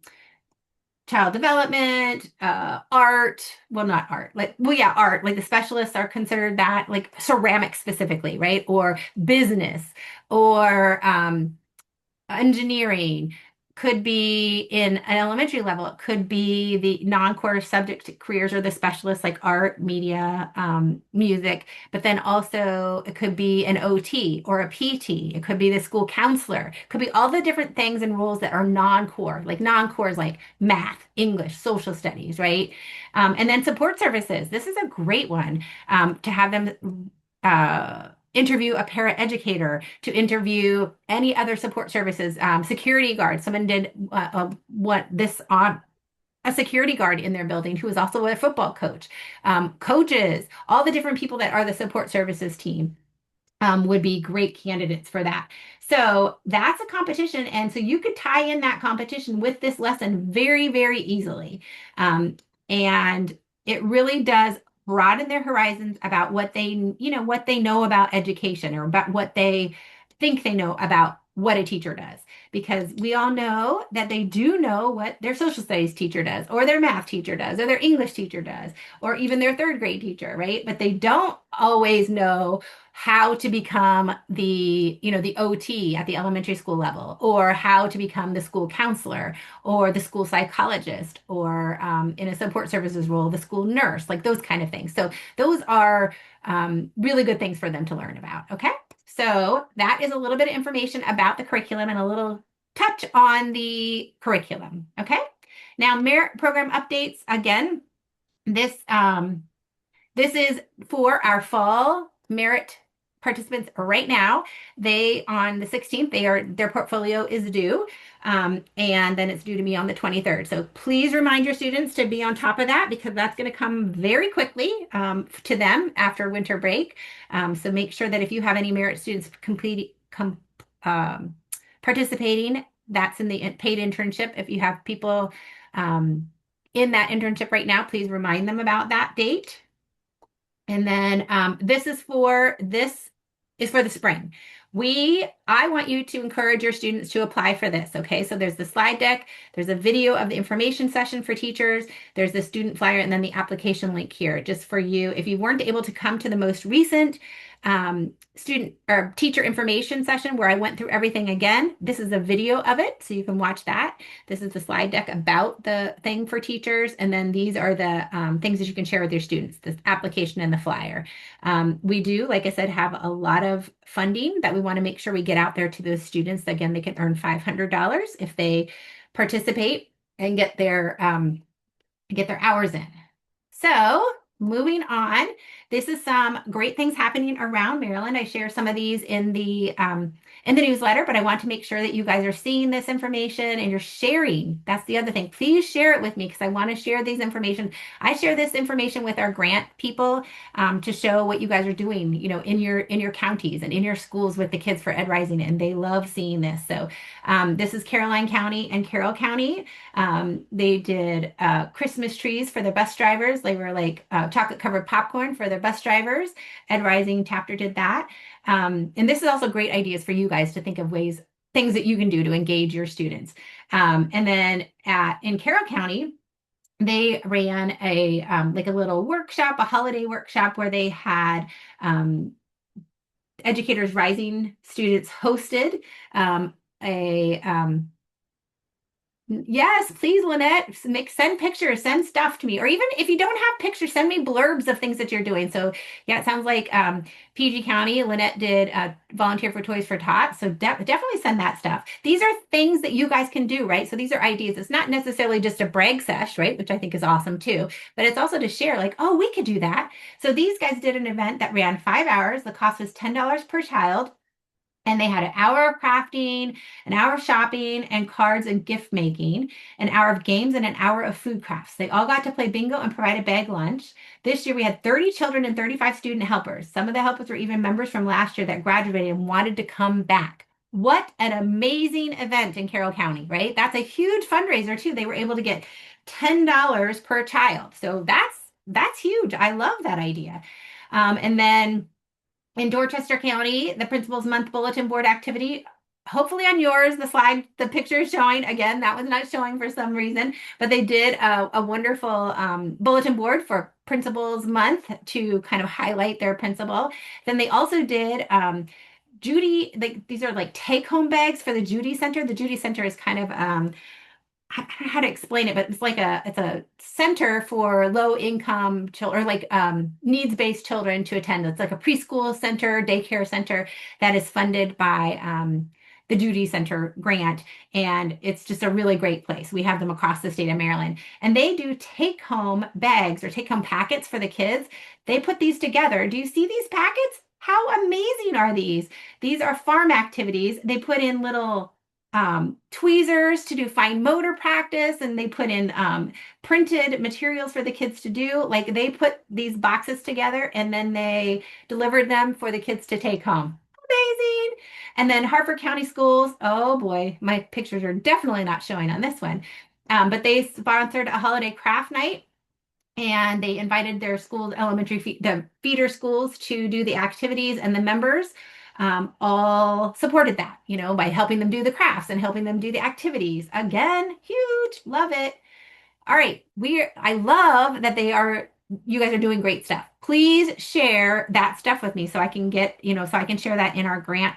development, art, well, not art, art, like the specialists are considered that, like ceramics specifically, right? Or business, or engineering, could be in an elementary level. It could be the non-core subject careers or the specialists like art, media, music, but then also it could be an OT or a PT. It could be the school counselor. It could be all the different things and roles that are non-core, like non-core is like math, English, social studies, right? And then support services. This is a great one to have them interview a paraeducator, to interview any other support services, security guard. Someone did what this on a security guard in their building who is also a football coach, coaches, all the different people that are the support services team. Would be great candidates for that. So that's a competition. And so you could tie in that competition with this lesson very, very easily. And it really does broaden their horizons about what they know about education or about what they think they know about what a teacher does, because we all know that they do know what their social studies teacher does, or their math teacher does, or their English teacher does, or even their third grade teacher, right? But they don't always know how to become the OT at the elementary school level, or how to become the school counselor, or the school psychologist, or in a support services role, the school nurse, like those kind of things. So those are really good things for them to learn about. Okay. So that is a little bit of information about the curriculum and a little touch on the curriculum. Okay. Now, merit program updates. Again, this this is for our fall merit participants right now. They on the 16th, their portfolio is due. And then it's due to me on the 23rd. So please remind your students to be on top of that, because that's going to come very quickly to them after winter break. So make sure that if you have any merit students um, participating, that's in the paid internship. If you have people in that internship right now, please remind them about that date. And then this is for the spring. I want you to encourage your students to apply for this. Okay, so there's the slide deck, there's a video of the information session for teachers, there's the student flyer, and then the application link here just for you. If you weren't able to come to the most recent student or teacher information session where I went through everything again, this is a video of it, so you can watch that. This is the slide deck about the thing for teachers, and then these are the things that you can share with your students, this application and the flyer. We do, like I said, have a lot of funding that we want to make sure we get out there to those students. Again, they can earn $500 if they participate and get their hours in. So moving on, this is some great things happening around Maryland. I share some of these in the newsletter, but I want to make sure that you guys are seeing this information and you're sharing. That's the other thing. Please share it with me, because I want to share these information. I share this information with our grant people to show what you guys are doing, in your counties and in your schools with the Kids for Ed Rising, and they love seeing this. So this is Caroline County and Carroll County. They did Christmas trees for their bus drivers. They were like chocolate covered popcorn for their bus drivers. Ed Rising chapter did that. And this is also great ideas for you guys to think of things that you can do to engage your students. And then in Carroll County, they ran like a little workshop, a holiday workshop where they had Educators Rising students hosted a Yes, please, Lynette. Send pictures, send stuff to me. Or even if you don't have pictures, send me blurbs of things that you're doing. So yeah, it sounds like PG County, Lynette did volunteer for Toys for Tots. So definitely send that stuff. These are things that you guys can do, right? So these are ideas. It's not necessarily just a brag sesh, right? Which I think is awesome too. But it's also to share like, oh, we could do that. So these guys did an event that ran 5 hours. The cost was $10 per child. And they had an hour of crafting, an hour of shopping and cards and gift making, an hour of games, and an hour of food crafts. They all got to play bingo and provide a bag lunch. This year we had 30 children and 35 student helpers. Some of the helpers were even members from last year that graduated and wanted to come back. What an amazing event in Carroll County, right? That's a huge fundraiser too. They were able to get $10 per child. So that's huge. I love that idea. And then in Dorchester County, the Principal's Month Bulletin Board activity, hopefully on yours, the picture is showing. Again, that was not showing for some reason, but they did a wonderful bulletin board for Principal's Month to kind of highlight their principal. Then they also did these are like take-home bags for the Judy Center. The Judy Center is kind of I don't know how to explain it, but it's a center for low income children, or like needs-based children to attend. It's like a preschool center, daycare center that is funded by the Judy Center grant. And it's just a really great place. We have them across the state of Maryland. And they do take-home bags or take-home packets for the kids. They put these together. Do you see these packets? How amazing are these? These are farm activities. They put in little tweezers to do fine motor practice, and they put in printed materials for the kids to do. Like they put these boxes together and then they delivered them for the kids to take home. Amazing. And then Harford County Schools, oh boy, my pictures are definitely not showing on this one. But they sponsored a holiday craft night, and they invited their schools, the feeder schools, to do the activities, and the members all supported that, by helping them do the crafts and helping them do the activities. Again, huge, love it. All right, I love that you guys are doing great stuff. Please share that stuff with me so I can so I can share that in our grant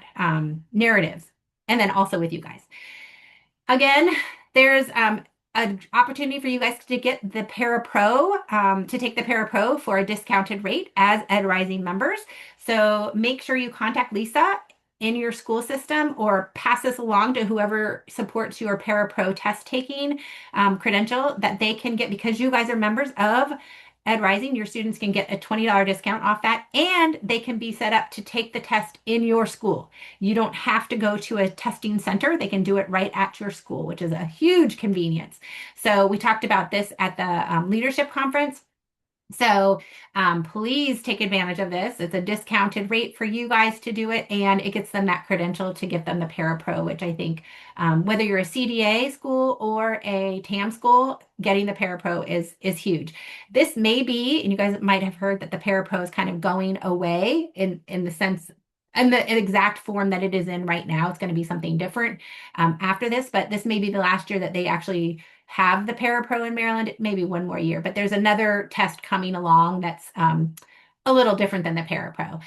narratives and then also with you guys. Again, there's an opportunity for you guys to get the Parapro, to take the Parapro for a discounted rate as Ed Rising members. So make sure you contact Lisa in your school system or pass this along to whoever supports your Parapro test taking credential that they can get because you guys are members of Ed Rising. Your students can get a $20 discount off that and they can be set up to take the test in your school. You don't have to go to a testing center. They can do it right at your school, which is a huge convenience. So we talked about this at the leadership conference. So please take advantage of this. It's a discounted rate for you guys to do it, and it gets them that credential to get them the Parapro, which I think whether you're a CDA school or a TAM school, getting the Parapro is huge. This may be, and you guys might have heard that the Parapro is kind of going away in the sense and the exact form that it is in right now. It's going to be something different after this, but this may be the last year that they actually have the Parapro in Maryland, maybe one more year, but there's another test coming along that's a little different than the Parapro.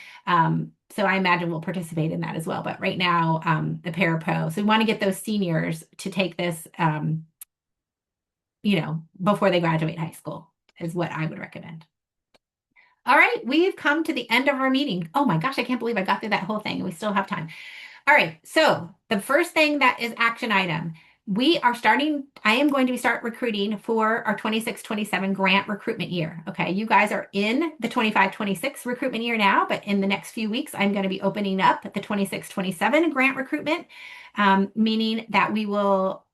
So I imagine we'll participate in that as well. But right now, the Parapro. So we want to get those seniors to take this, before they graduate high school is what I would recommend. All right, we've come to the end of our meeting. Oh my gosh, I can't believe I got through that whole thing. We still have time. All right, so the first thing that is action item. I am going to start recruiting for our 26-27 grant recruitment year. Okay, you guys are in the 25-26 recruitment year now, but in the next few weeks, I'm going to be opening up the 26-27 grant recruitment, meaning that we will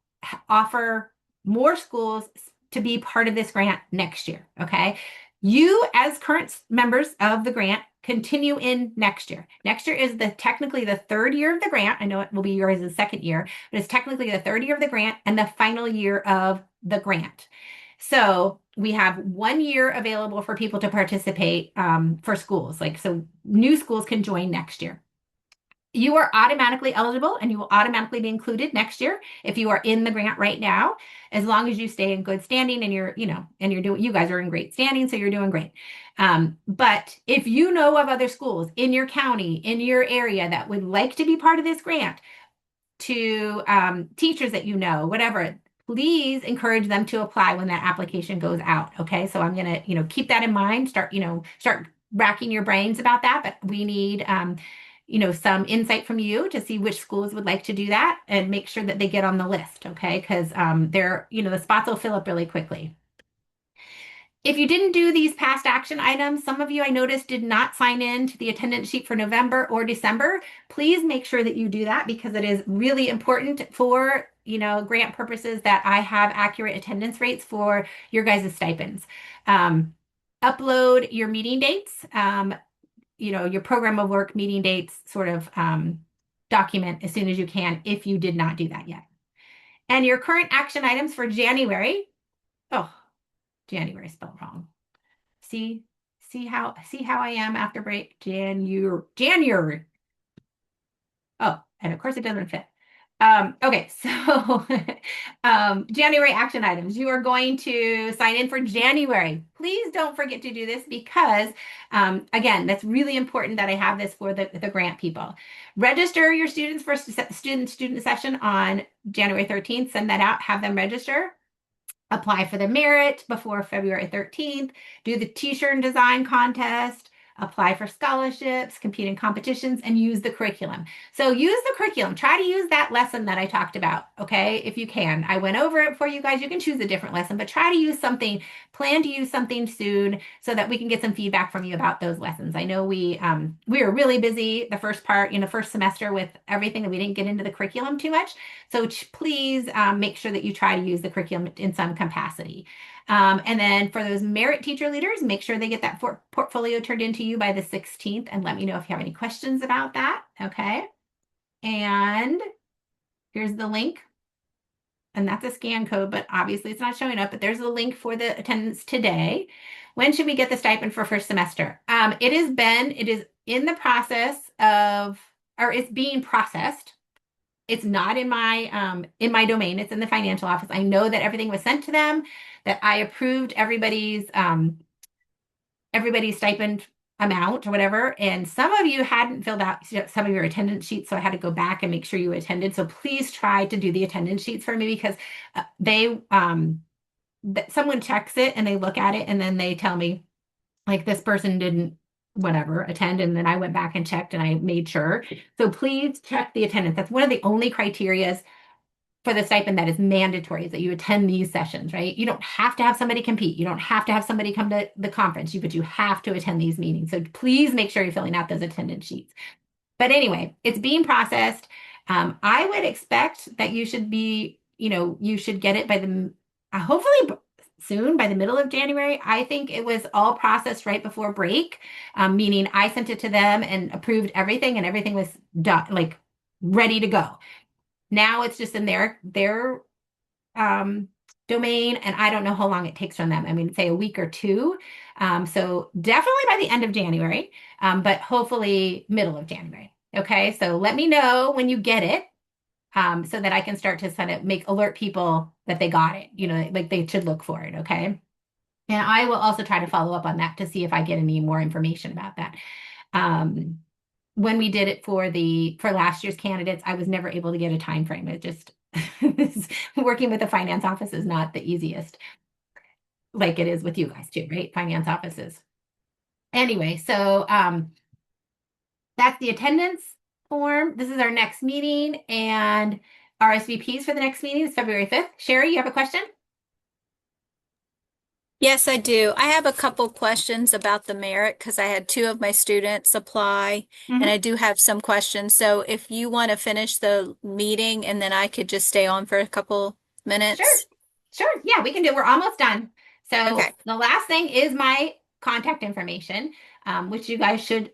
offer more schools to be part of this grant next year. Okay, you as current members of the grant continue in next year. Next year is technically the third year of the grant. I know it will be yours' second year, but it's technically the third year of the grant and the final year of the grant. So we have 1 year available for people to participate for schools. So new schools can join next year. You are automatically eligible and you will automatically be included next year if you are in the grant right now, as long as you stay in good standing and you guys are in great standing, so you're doing great. But if you know of other schools in your county, in your area that would like to be part of this grant, to teachers that whatever, please encourage them to apply when that application goes out. Okay, so I'm gonna keep that in mind. Start racking your brains about that, but we need some insight from you to see which schools would like to do that and make sure that they get on the list, okay? Because the spots will fill up really quickly. If you didn't do these past action items, some of you I noticed did not sign in to the attendance sheet for November or December. Please make sure that you do that because it is really important for grant purposes that I have accurate attendance rates for your guys' stipends. Upload your meeting dates. Your program of work meeting dates sort of document as soon as you can if you did not do that yet. And your current action items for January. Oh, January spelled wrong. See how I am after break? January. Oh, and of course it doesn't fit. Okay, so January action items. You are going to sign in for January. Please don't forget to do this because, again, that's really important that I have this for the grant people. Register your students for student session on January 13th. Send that out, have them register. Apply for the merit before February 13th. Do the t-shirt design contest. Apply for scholarships, compete in competitions, and use the curriculum. So use the curriculum. Try to use that lesson that I talked about, okay, if you can. I went over it for you guys. You can choose a different lesson, but try to use something, plan to use something soon so that we can get some feedback from you about those lessons. I know we were really busy the first part, first semester with everything, and we didn't get into the curriculum too much. So please make sure that you try to use the curriculum in some capacity. And then for those merit teacher leaders, make sure they get that portfolio turned into you by the 16th and let me know if you have any questions about that. Okay. And here's the link. And that's a scan code, but obviously it's not showing up, but there's the link for the attendance today. When should we get the stipend for first semester? It is in the process of or it's being processed. It's not in my domain. It's in the financial office. I know that everything was sent to them, that I approved everybody's stipend amount or whatever. And some of you hadn't filled out some of your attendance sheets, so I had to go back and make sure you attended. So please try to do the attendance sheets for me because someone checks it and they look at it and then they tell me like this person didn't whatever attend, and then I went back and checked and I made sure. So please check the attendance. That's one of the only criterias for the stipend that is mandatory, is that you attend these sessions, right? You don't have to have somebody compete. You don't have to have somebody come to the conference, but you have to attend these meetings. So please make sure you're filling out those attendance sheets. But anyway, it's being processed. I would expect that you should be, you should get it by hopefully soon, by the middle of January. I think it was all processed right before break, meaning I sent it to them and approved everything, and everything was done, like ready to go. Now it's just in their domain, and I don't know how long it takes from them. I mean, say a week or two. So definitely by the end of January, but hopefully middle of January. Okay, so let me know when you get it, so that I can start to send it, alert people that they got it, like they should look for it. Okay. And I will also try to follow up on that to see if I get any more information about that. When we did it for last year's candidates, I was never able to get a time frame. It just working with the finance office is not the easiest, like it is with you guys too, right? Finance offices. Anyway, so that's the attendance form. This is our next meeting, and RSVPs for the next meeting is February 5th. Sherry, you have a question? Yes, I do. I have a couple questions about the merit because I had two of my students apply and I Mm-hmm. do have some questions. So if you want to finish the meeting and then I could just stay on for a couple Sure. minutes. Sure. Yeah, we can do. We're almost done. So Okay. the last thing is my contact information, which you guys should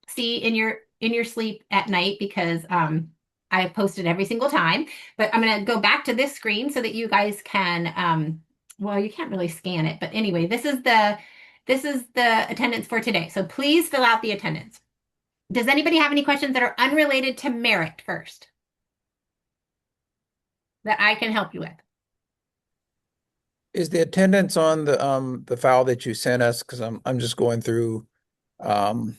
see in your sleep at night, because I post it every single time. But I'm going to go back to this screen so that you guys can well, you can't really scan it, but anyway, this is the attendance for today. So please fill out the attendance. Does anybody have any questions that are unrelated to merit first that I can help you with? Is the attendance on the file that you sent us? Because I'm just going through um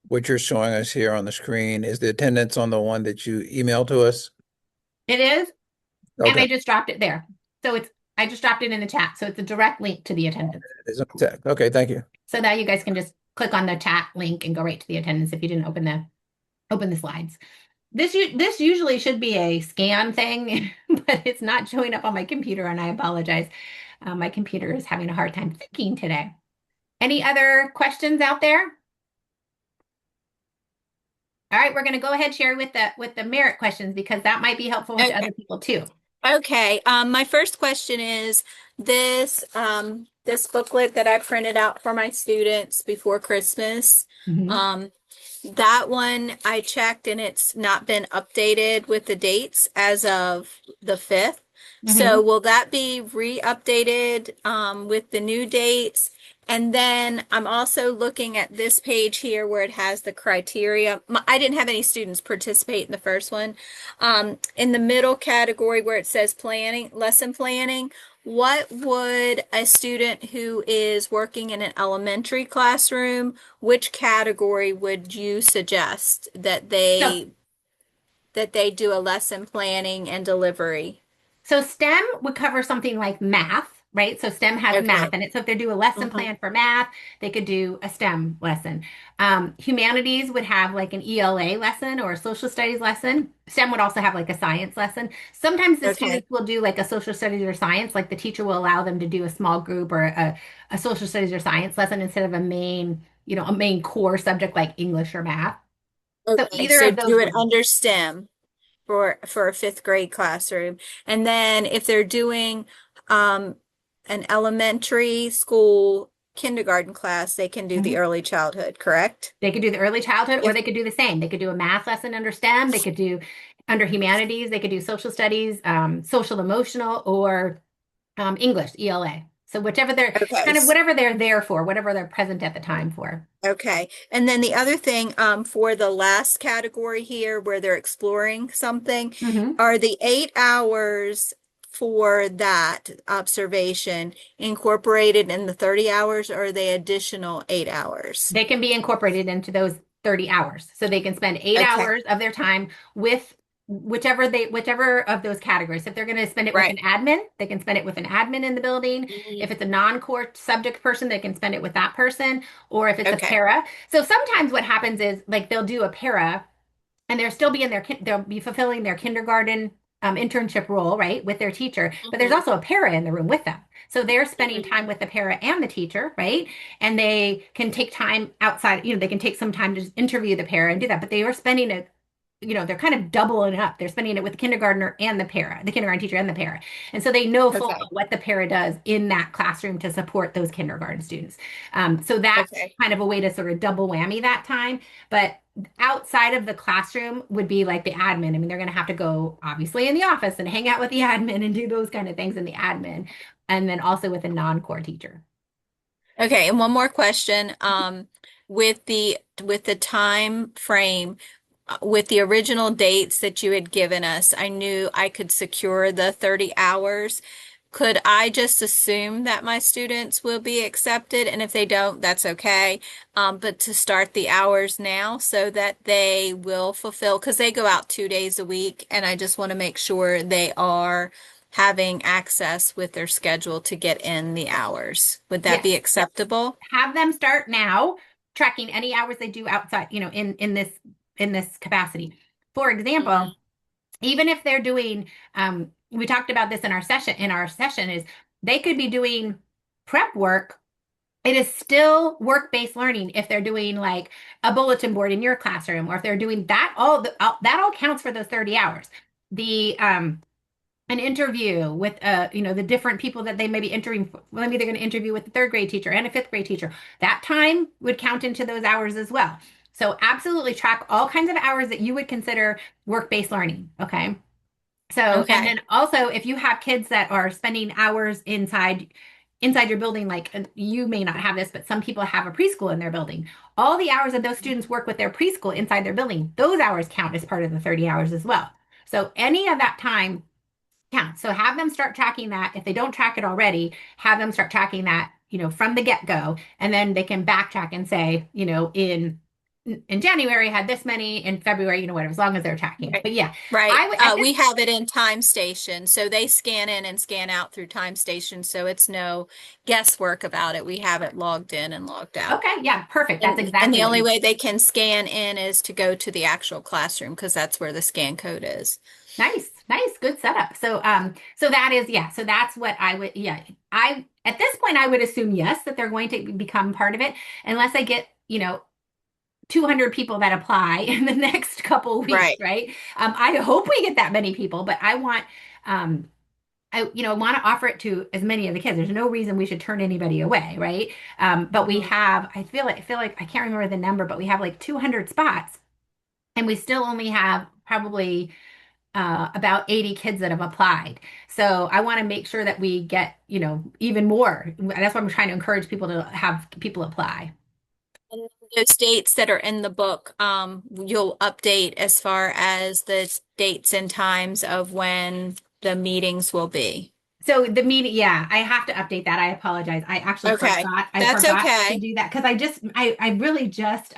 what you're showing us here on the screen. Is the attendance on the one that you emailed to us? It is, and Okay. I just dropped it there. So I just dropped it in the chat. So it's a direct link to the attendance. Okay, thank you. So now you guys can just click on the chat link and go right to the attendance if you didn't open the slides. This usually should be a scan thing, but it's not showing up on my computer, and I apologize. My computer is having a hard time thinking today. Any other questions out there? All right, we're going to go ahead, Sherry, with the merit questions, because that might be helpful to Okay. other people too. Okay. My first question is this booklet that I printed out for my students before Christmas. Mhm. Um, that one I checked and it's not been updated with the dates as of the 5th. So Mhm. will that be re-updated with the new dates? And then I'm also looking at this page here where it has the criteria. I didn't have any students participate in the first one. In the middle category where it says planning, lesson planning, what would a student who is working in an elementary classroom, which category would you suggest that So they do a lesson planning and delivery? So STEM would cover something like math, right? So STEM has math Okay. in it. So if they do a lesson Mhm. plan for math, they could do a STEM lesson. Humanities would have like an ELA lesson or a social studies lesson. STEM would also have like a science lesson. Sometimes the Okay. students will do like a social studies or science, like the teacher will allow them to do a small group or a social studies or science lesson instead of a main core subject like English or math. So Okay. either So of those do it would under STEM for a fifth grade classroom. And then if they're doing um, an elementary school kindergarten class, they can do the Mhm. early childhood, correct? They could do the early childhood, or If they could do the same. They could do a math lesson under STEM. They could do under humanities. They could do social studies, social emotional, or English, ELA. So whichever they're Okay. kind of whatever they're there for, whatever they're present at the time for. Okay. And then the other thing, for the last category here where they're exploring something, Mhm. are the 8 hours for that observation incorporated in the 30 hours, or are they additional 8 hours? They can be incorporated into those 30 hours. So they can spend eight Okay. hours of their time with whichever of those categories. If they're going to spend it with an Right. admin, they can spend it with an admin in the building. If Mhm. it's a non-core subject person, they can spend it with that person. Or if it's a Okay. para. So sometimes what happens is like they'll do a para and they'll still be in they'll be fulfilling their kindergarten internship role, right, with their teacher. But there's Hmm. also a para in the room with them. So they're spending Hmm. time with the para and the teacher, right? And they can take time outside, they can take some time to just interview the para and do that. But they are spending it, they're kind of doubling up. They're spending it with the kindergartner and the para, the kindergarten teacher and the para. And so they know full well Okay. what the para does in that classroom to support those kindergarten students. So that's Okay. kind of a way to sort of double whammy that time. But outside of the classroom would be like the admin. I mean, they're going to have to go obviously in the office and hang out with the admin and do those kind of things in the admin, and then also with a non-core teacher. Okay, and one more question. With the time frame, with the original dates that you had given us, I knew I could secure the 30 hours. Could I just assume that my students will be accepted? And if they don't, that's okay. But to start the hours now so that they will fulfill, because they go out 2 days a week, and I just want to make sure they are having access with their schedule to get in the hours. Would that Yes. be acceptable? Have them start now tracking any hours they do outside, in this capacity. For example, Mhm. even if they're doing, we talked about this in our session is they could be doing prep work. It is still work-based learning if they're doing like a bulletin board in your classroom, or if they're doing that all counts for those 30 hours. The An interview with the different people that they may be interviewing. Well, maybe they're going to interview with the third grade teacher and a fifth grade teacher. That time would count into those hours as well. So absolutely track all kinds of hours that you would consider work-based learning. Okay. So, and Okay. then also if you have kids that are spending hours inside your building, like you may not have this, but some people have a preschool in their building. All the hours that those students work with their preschool inside their building, those hours count as part of the 30 hours as well. So any of that time counts. So have them start tracking that. If they don't track it already, have them start tracking that, from the get-go, and then they can backtrack and say, in January I had this many, in February, whatever, as long as they're tracking. Right. But yeah, Right. I would at this. We have it in Time Station, so they scan in and scan out through Time Station, so it's no guesswork about it. We have it logged in and logged out. Okay, yeah, perfect. That's And exactly the what only you. way they can scan in is to go to the actual classroom because that's where the scan code is. Nice, nice, good setup. So that is, yeah, so that's what I would, yeah. I At this point I would assume yes that they're going to become part of it, unless I get, 200 people that apply in the next couple of weeks, Right. right? I hope we get that many people, but um, I want to offer it to as many of the kids. There's no reason we should turn anybody away, right? But we Mhm. have, I feel like I can't remember the number, but we have like 200 spots, and we still only have probably about 80 kids that have applied. So I want to make sure that we get, even more. That's why I'm trying to encourage people to have people apply. And those dates that are in the book, you'll update as far as the dates and times of when the meetings will be. So the meeting, yeah, I have to update that. I apologize. I actually Okay. forgot. I That's forgot to okay. do that because I really just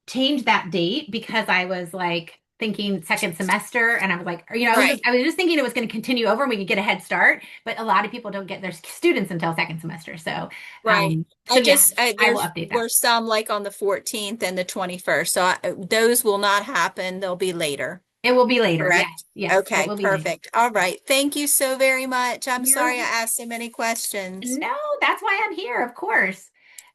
changed that date because I was like thinking second semester, and I was like, Right. I was just thinking it was going to continue over and we could get a head start. But a lot of people don't get their students until second semester. So, Right. so yeah, I will There's update that. were some like on the 14th and the 21st. So those will not happen. They'll be later. It will be later. Yes, Correct. yes, it Okay, will be later. perfect. All right. Thank you so very much. I'm You're sorry I asked so many questions. No, that's why I'm here, of course.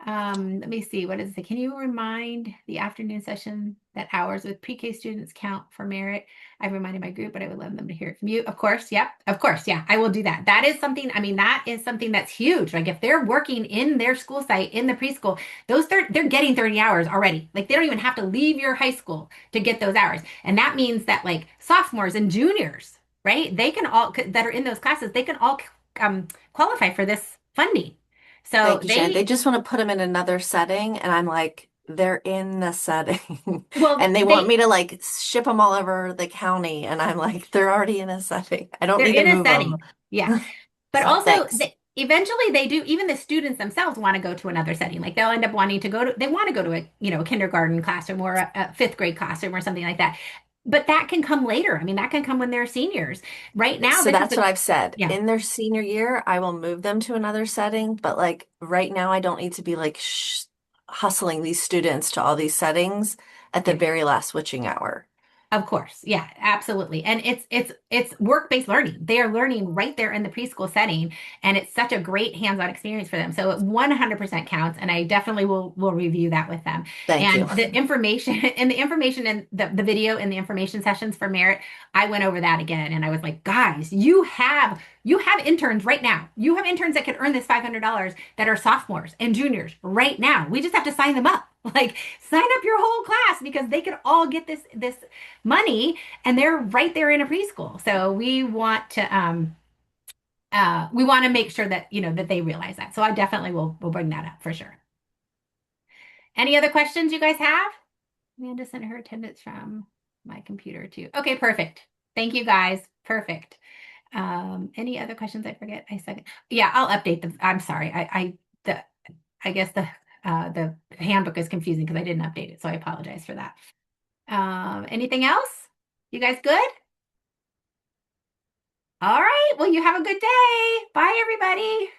Let me see. What is it? Can you remind the afternoon session that hours with pre-K students count for merit? I've reminded my group, but I would love them to hear it from you. Of course. Yep. Of course. Yeah, I will do that. That is something, I mean, that is something that's huge. Like if they're working in their school site in the preschool, they're getting 30 hours already. Like they don't even have to leave your high school to get those hours. And that means that like sophomores and juniors, right? They can all that are in those classes, they can all qualify for this funding. So Thank you, Shannon. They just want to put them in another setting, and I'm like, they're in the setting, well, and they want me to like ship them all over the county, and I'm like, they're already in a setting. I don't they're need to in a move setting. them. Yeah. But So also, thanks. eventually they do, even the students themselves want to go to another setting. Like they'll end up wanting to go to, they want to go to a, a kindergarten classroom or a fifth grade classroom or something like that. But that can come later. I mean, that can come when they're seniors. Right now, So this is that's what I've said. yeah, In their senior year, I will move them to another setting, but like right now, I don't need to be like hustling these students to all these settings at the yeah. very last switching hour. Of course. Yeah, absolutely. And it's work-based learning. They are learning right there in the preschool setting, and it's such a great hands-on experience for them. So it 100% counts, and I definitely will review that with them. Thank you. And the information and the information in the video and the information sessions for Merit, I went over that again and I was like, "Guys, you have interns right now. You have interns that could earn this $500 that are sophomores and juniors right now. We just have to sign them up." Like sign up your whole class because they could all get this money and they're right there in a preschool. So we want to make sure that that they realize that. So I definitely will bring that up for sure. Any other questions you guys have? Amanda sent her attendance from my computer too. Okay, perfect. Thank you guys. Perfect. Any other questions I forget? I said yeah, I'll update them. I'm sorry. I guess the handbook is confusing because I didn't update it, so I apologize for that. Anything else? You guys good? All right. Well, you have a good day. Bye, everybody.